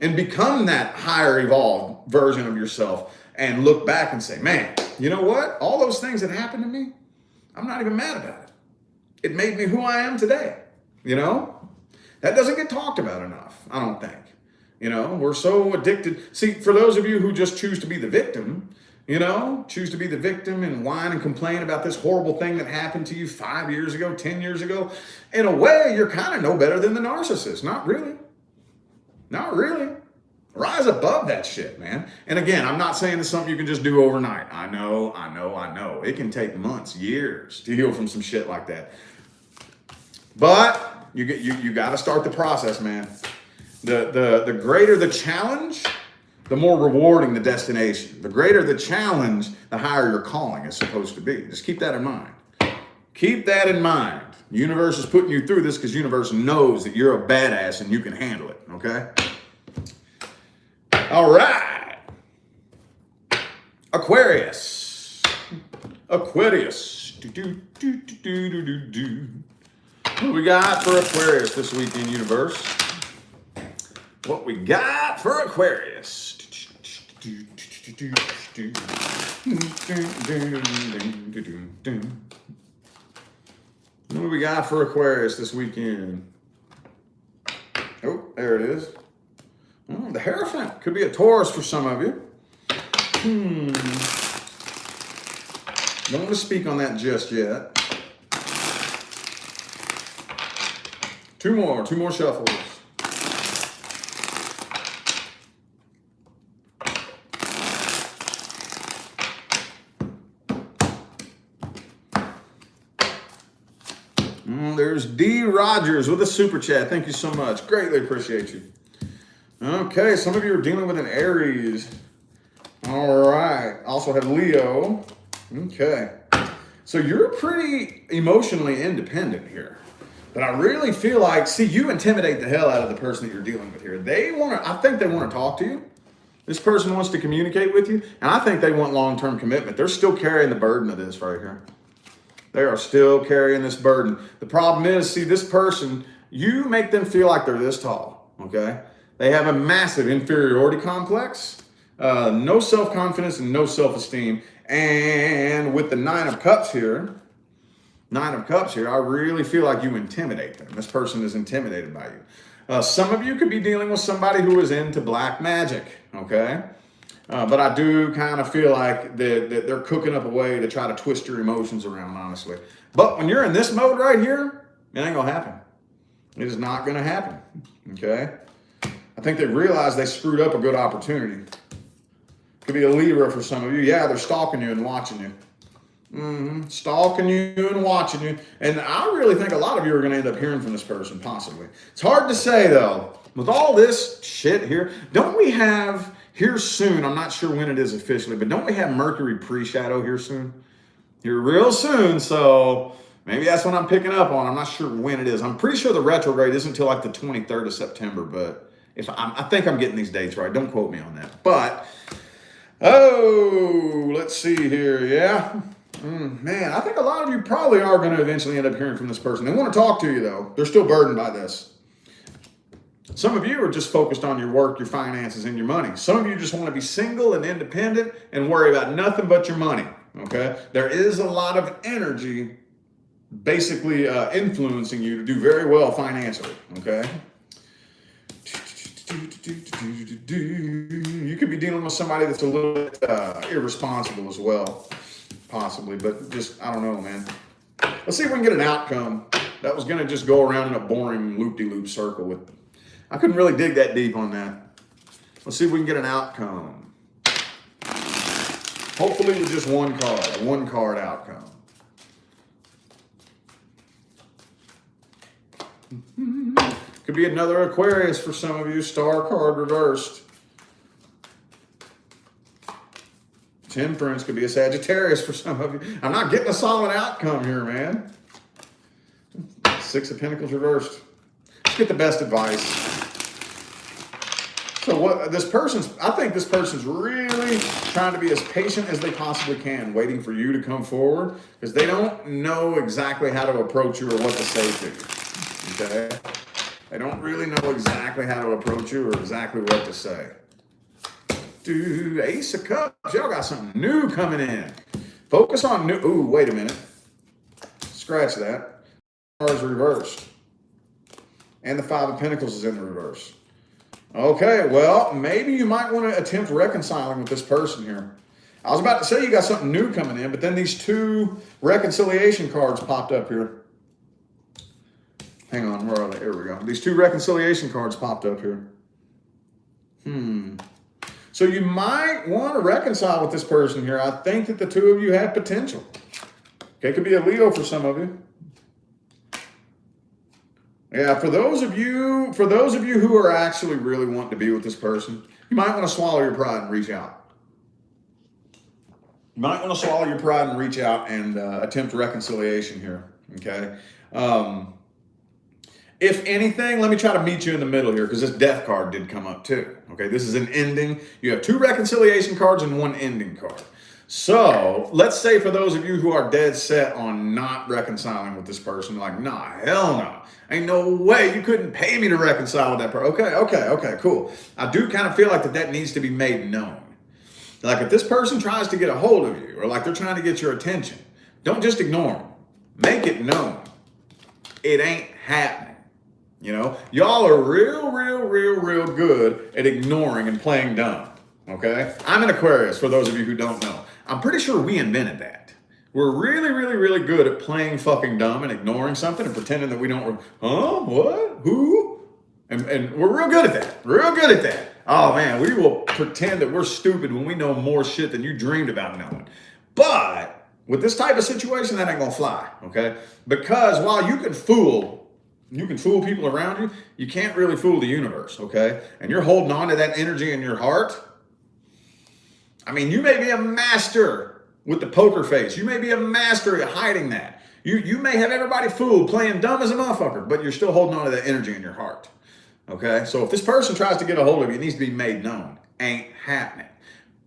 and become that higher evolved version of yourself. And look back and say, man, you know what? All those things that happened to me, I'm not even mad about it. It made me who I am today. You know? That doesn't get talked about enough, I don't think. You know, we're so addicted. See, for those of you who just choose to be the victim, you know, choose to be the victim and whine and complain about this horrible thing that happened to you 5 years ago, 10 years ago, in a way, you're kind of no better than the narcissist. Not really. Not really. Rise above that shit, man. And again, I'm not saying it's something you can just do overnight. I know. It can take months, years to heal from some shit like that. But you got to start the process, man. The greater the challenge, the more rewarding the destination. The greater the challenge, the higher your calling is supposed to be. Just keep that in mind. Keep that in mind. The universe is putting you through this because the universe knows that you're a badass and you can handle it, okay? All right. Aquarius. What do we got for Aquarius this weekend, universe? What we got for Aquarius? What do we got for Aquarius this weekend? Oh, there it is. Oh, the Hierophant. Could be a Taurus for some of you. Don't want to speak on that just yet. Two more shuffles. There's D. Rogers with a super chat. Thank you so much. Greatly appreciate you. Okay, some of you are dealing with an Aries. All right. Also have Leo. Okay. So you're pretty emotionally independent here. But I really feel like, see, you intimidate the hell out of the person that you're dealing with here. I think they want to talk to you. This person wants to communicate with you. And I think they want long-term commitment. They're still carrying the burden of this right here. They are still carrying this burden. The problem is, see, this person, you make them feel like they're this tall, okay? They have a massive inferiority complex, no self-confidence and no self-esteem. And with the Nine of Cups here, I really feel like you intimidate them. This person is intimidated by you. Some of you could be dealing with somebody who is into black magic, okay? But I do kind of feel like that they're cooking up a way to try to twist your emotions around, honestly. But when you're in this mode right here, it ain't going to happen. It is not going to happen, okay? I think they realize they screwed up a good opportunity. Could be a Libra for some of you. Yeah, they're stalking you and watching you. Stalking you and watching you. And I really think a lot of you are going to end up hearing from this person, possibly. It's hard to say, though. With all this shit here, don't we have... Here soon, I'm not sure when it is officially, but don't we have Mercury pre-shadow here soon? Here real soon, so maybe that's what I'm picking up on. I'm not sure when it is. I'm pretty sure the retrograde isn't until like the 23rd of September, but I think I'm getting these dates right. Don't quote me on that. But, let's see here, yeah. Man, I think a lot of you probably are going to eventually end up hearing from this person. They want to talk to you, though. They're still burdened by this. Some of you are just focused on your work, your finances, and your money. Some of you just want to be single and independent and worry about nothing but your money, okay? There is a lot of energy basically influencing you to do very well financially, okay? You could be dealing with somebody that's a little bit irresponsible as well, possibly, but just, I don't know, man. Let's see if we can get an outcome. That was going to just go around in a boring loop-de-loop circle with... I couldn't really dig that deep on that. Let's see if we can get an outcome. Hopefully with just one card, a one-card outcome. Could be another Aquarius for some of you, star card reversed. Temperance could be a Sagittarius for some of you. I'm not getting a solid outcome here, man. Six of Pentacles reversed. Let's get the best advice. So I think this person's really trying to be as patient as they possibly can, waiting for you to come forward, because they don't know exactly how to approach you or what to say to you, okay? They don't really know exactly how to approach you or exactly what to say. Dude, Ace of Cups, y'all got something new coming in. Focus on new, ooh, wait a minute. Scratch that. Cards reversed. And the Five of Pentacles is in the reverse. Okay, well, maybe you might want to attempt reconciling with this person here. I was about to say you got something new coming in, but then these two reconciliation cards popped up here. Hang on, where are they? Here we go. These two reconciliation cards popped up here. So you might want to reconcile with this person here. I think that the two of you have potential. Okay, it could be a Leo for some of you. Yeah, for those of you who are actually really wanting to be with this person, you might want to swallow your pride and reach out. You might want to swallow your pride and reach out and attempt reconciliation here, okay? If anything, let me try to meet you in the middle here, because this death card did come up too, okay? This is an ending. You have two reconciliation cards and one ending card. So let's say for those of you who are dead set on not reconciling with this person, like, nah, hell no. Ain't no way you couldn't pay me to reconcile with that person. Okay, cool. I do kind of feel like that needs to be made known. Like if this person tries to get a hold of you or like they're trying to get your attention, don't just ignore them. Make it known. It ain't happening. You know, y'all are real good at ignoring and playing dumb. Okay? I'm an Aquarius, for those of you who don't know. I'm pretty sure we invented that. We're really, really, really good at playing fucking dumb and ignoring something and pretending that we don't, what, who? And we're real good at that. Real good at that. Oh man, we will pretend that we're stupid when we know more shit than you dreamed about knowing. But with this type of situation, that ain't gonna fly, okay? Because while you can fool people around you, you can't really fool the universe, okay? And you're holding on to that energy in your heart. I mean, you may be a master with the poker face. You may be a master at hiding that. You may have everybody fooled, playing dumb as a motherfucker, but you're still holding on to that energy in your heart. Okay? So if this person tries to get a hold of you, it needs to be made known. Ain't happening.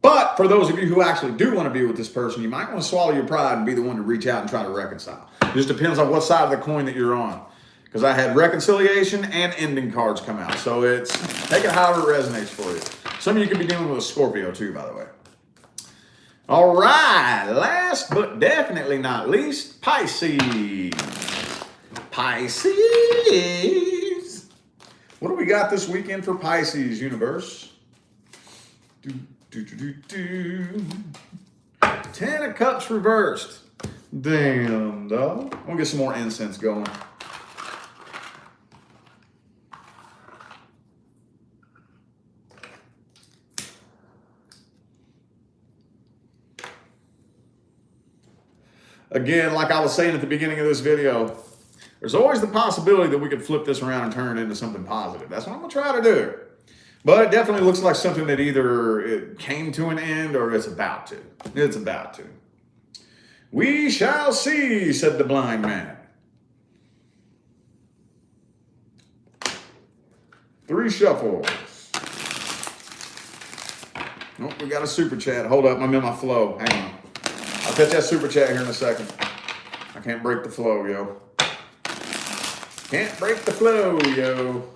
But for those of you who actually do want to be with this person, you might want to swallow your pride and be the one to reach out and try to reconcile. It just depends on what side of the coin that you're on. Because I had reconciliation and ending cards come out. So it's, take it however it resonates for you. Some of you could be dealing with a Scorpio too, by the way. All right, last but definitely not least, Pisces. Pisces. What do we got this weekend for Pisces, universe? 10 of Cups reversed. Damn, dog. I'm gonna get some more incense going. Again, like I was saying at the beginning of this video, there's always the possibility that we could flip this around and turn it into something positive. That's what I'm going to try to do. But it definitely looks like something that either it came to an end or it's about to. It's about to. We shall see, said the blind man. 3 shuffles. Oh, we got a super chat. Hold up, I'm in my flow. Hang on. I'll catch that super chat here in a second. I can't break the flow, yo. Can't break the flow, yo.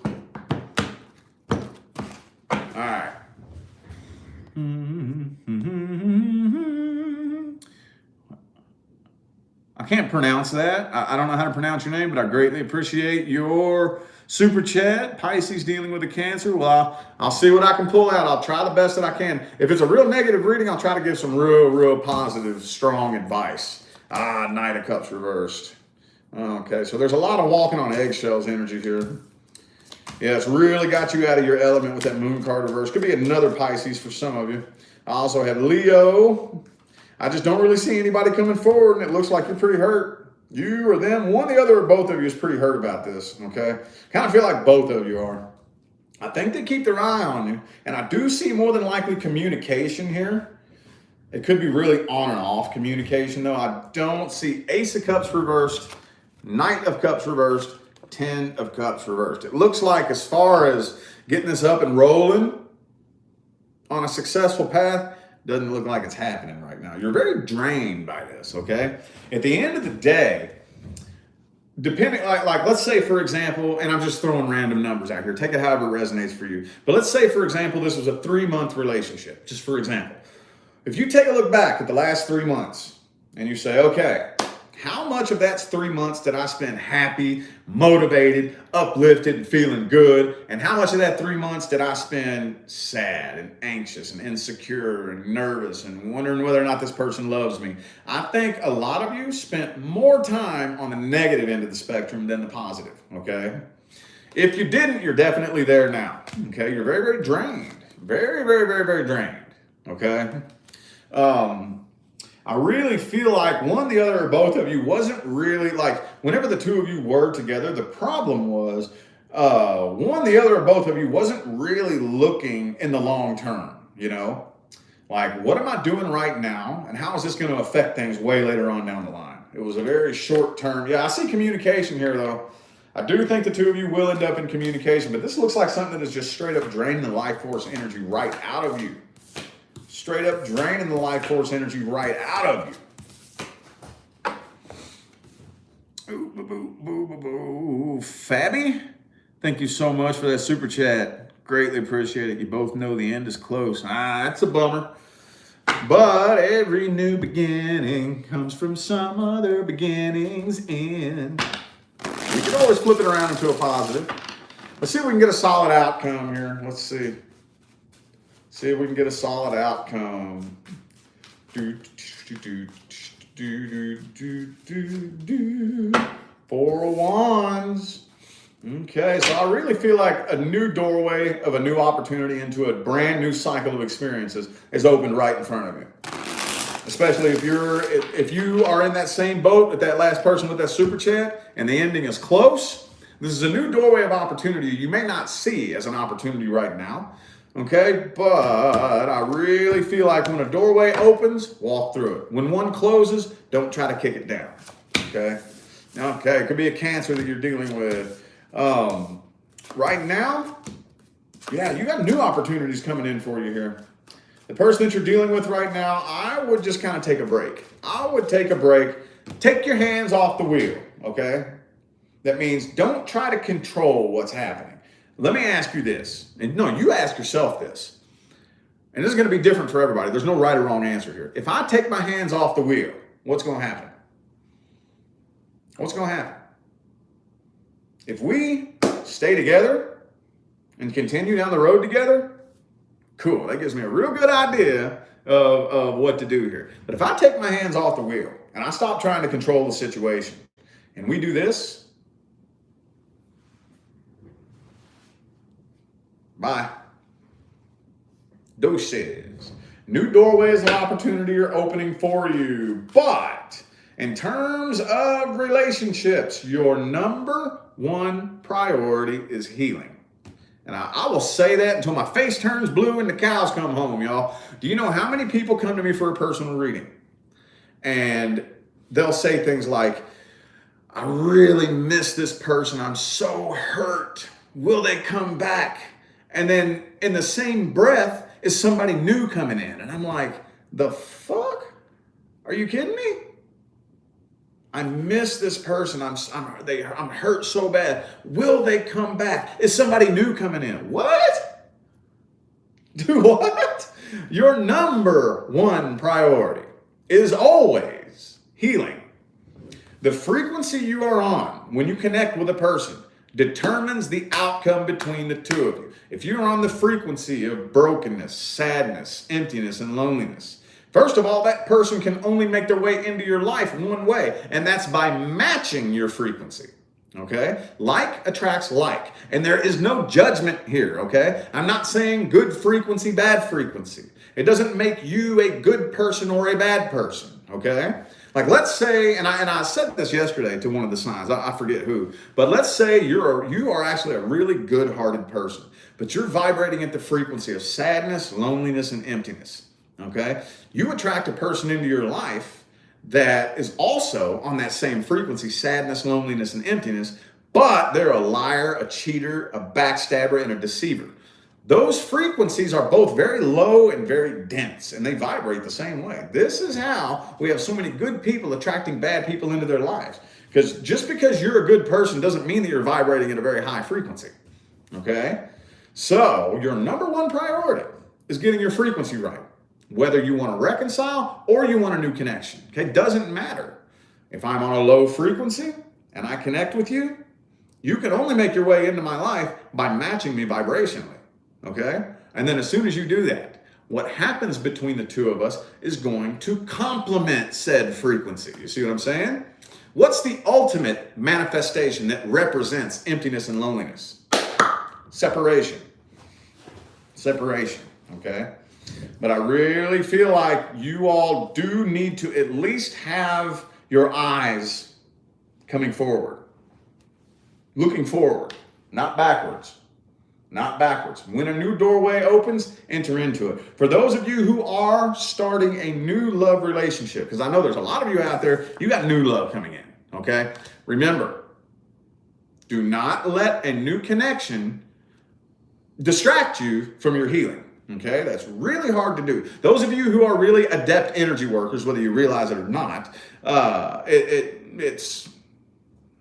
All right. I can't pronounce that. I don't know how to pronounce your name, but I greatly appreciate your super chat. Pisces dealing with a Cancer. Well, I'll see what I can pull out. I'll try the best that I can. If it's a real negative reading, I'll try to give some real positive, strong advice. Knight of Cups reversed. Okay, so there's a lot of walking on eggshells energy here. Yeah, it's really got you out of your element with that Moon card reversed. Could be another Pisces for some of you. I also have Leo. I just don't really see anybody coming forward, and it looks like you're pretty hurt. You or them, one, the other, or both of you is pretty hurt about this, okay? Kind of feel like both of you are. I think they keep their eye on you, and I do see more than likely communication here. It could be really on and off communication, though. I don't see Ace of Cups reversed, Knight of Cups reversed, 10 of Cups reversed. It looks like as far as getting this up and rolling on a successful path, doesn't look like it's happening right now. You're very drained by this, okay? At the end of the day, depending, like let's say, for example, and I'm just throwing random numbers out here. Take it however it resonates for you. But let's say, for example, this was a 3-month relationship, just for example. If you take a look back at the last 3 months and you say, okay, how much of that 3 months did I spend happy, motivated, uplifted, and feeling good? And how much of that 3 months did I spend sad and anxious and insecure and nervous and wondering whether or not this person loves me? I think a lot of you spent more time on the negative end of the spectrum than the positive, okay? If you didn't, you're definitely there now, okay? You're very drained. Very drained, okay? I really feel like one, the other, or both of you wasn't really, like, whenever the two of you were together, the problem was one, the other, or both of you wasn't really looking in the long term, you know? Like, what am I doing right now, and how is this going to affect things way later on down the line? It was a very short term. Yeah, I see communication here, though. I do think the two of you will end up in communication, but this looks like something that is just straight up draining the life force energy right out of you. Straight up draining the life force energy right out of you. Ooh, boo, boo, boo, boo, boo. Fabby, thank you so much for that super chat. Greatly appreciate it. You both know the end is close. That's a bummer. But every new beginning comes from some other beginning's end. You can always flip it around into a positive. Let's see if we can get a solid outcome here. Let's see. See if we can get a solid outcome. Four of Wands. Okay, so I really feel like a new doorway of a new opportunity into a brand new cycle of experiences is opened right in front of you. Especially if you are in that same boat with that last person with that super chat and the ending is close. This is a new doorway of opportunity you may not see as an opportunity right now. Okay, but I really feel like when a doorway opens, walk through it. When one closes, don't try to kick it down. Okay, it could be a Cancer that you're dealing with. Right now, yeah, you got new opportunities coming in for you here. The person that you're dealing with right now, I would just kind of take a break. I would take a break. Take your hands off the wheel, okay? That means don't try to control what's happening. Let me ask you this. And no, you ask yourself this. And this is going to be different for everybody. There's no right or wrong answer here. If I take my hands off the wheel, what's going to happen? What's going to happen? If we stay together and continue down the road together, cool. That gives me a real good idea of what to do here. But if I take my hands off the wheel and I stop trying to control the situation and we do this, bye. Deuces. New doorways of opportunity are opening for you. But in terms of relationships, your number one priority is healing. And I will say that until my face turns blue and the cows come home, y'all. Do you know how many people come to me for a personal reading? And they'll say things like, I really miss this person. I'm so hurt. Will they come back? And then in the same breath is somebody new coming in. And I'm like, the fuck? Are you kidding me? I miss this person. I'm hurt so bad. Will they come back? Is somebody new coming in? What? Do what? Your number one priority is always healing. The frequency you are on when you connect with a person determines the outcome between the two of you. If you're on the frequency of brokenness, sadness, emptiness, and loneliness, first of all, that person can only make their way into your life one way, and that's by matching your frequency, okay? Like attracts like, and there is no judgment here, okay? I'm not saying good frequency, bad frequency. It doesn't make you a good person or a bad person, okay? Like let's say, and I said this yesterday to one of the signs, I forget who, but let's say you are actually a really good-hearted person, but you're vibrating at the frequency of sadness, loneliness, and emptiness. Okay, you attract a person into your life that is also on that same frequency, sadness, loneliness, and emptiness, but they're a liar, a cheater, a backstabber, and a deceiver. Those frequencies are both very low and very dense, and they vibrate the same way. This is how we have so many good people attracting bad people into their lives. Because just because you're a good person doesn't mean that you're vibrating at a very high frequency. Okay, so your number one priority is getting your frequency right. Whether you want to reconcile or you want a new connection, okay? Doesn't matter. If I'm on a low frequency and I connect with you, you can only make your way into my life by matching me vibrationally, okay? And then as soon as you do that, what happens between the two of us is going to complement said frequency. You see what I'm saying? What's the ultimate manifestation that represents emptiness and loneliness? Separation. Separation, okay? But I really feel like you all do need to at least have your eyes coming forward, looking forward, not backwards, not backwards. When a new doorway opens, enter into it. For those of you who are starting a new love relationship, because I know there's a lot of you out there, you got new love coming in, okay? Remember, do not let a new connection distract you from your healing. Okay, that's really hard to do. Those of you who are really adept energy workers, whether you realize it or not, it's,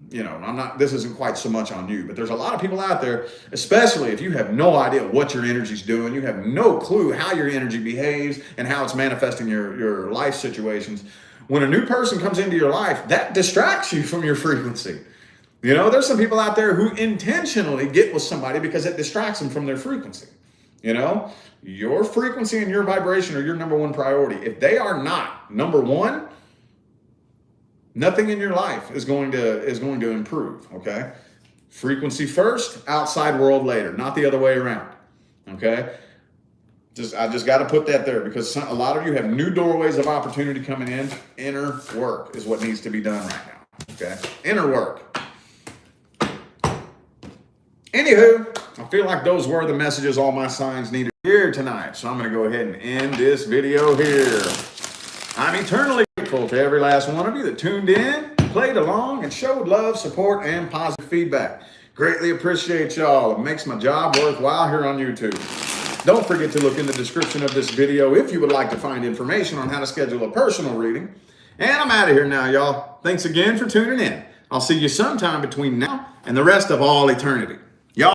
you know, this isn't quite so much on you, but there's a lot of people out there, especially if you have no idea what your energy's doing, you have no clue how your energy behaves and how it's manifesting your life situations. When a new person comes into your life, that distracts you from your frequency. You know, there's some people out there who intentionally get with somebody because it distracts them from their frequency. You know, your frequency and your vibration are your number one priority. If they are not number one, Nothing in your life is going to improve, okay? Frequency first, outside world later, not the other way around, okay? I just got to put that there because a lot of you have new doorways of opportunity coming in. Inner work is what needs to be done right now, okay? Inner work. Anywho, I feel like those were the messages all my signs needed here tonight. So I'm going to go ahead and end this video here. I'm eternally grateful to every last one of you that tuned in, played along, and showed love, support, and positive feedback. Greatly appreciate y'all. It makes my job worthwhile here on YouTube. Don't forget to look in the description of this video if you would like to find information on how to schedule a personal reading. And I'm out of here now, y'all. Thanks again for tuning in. I'll see you sometime between now and the rest of all eternity.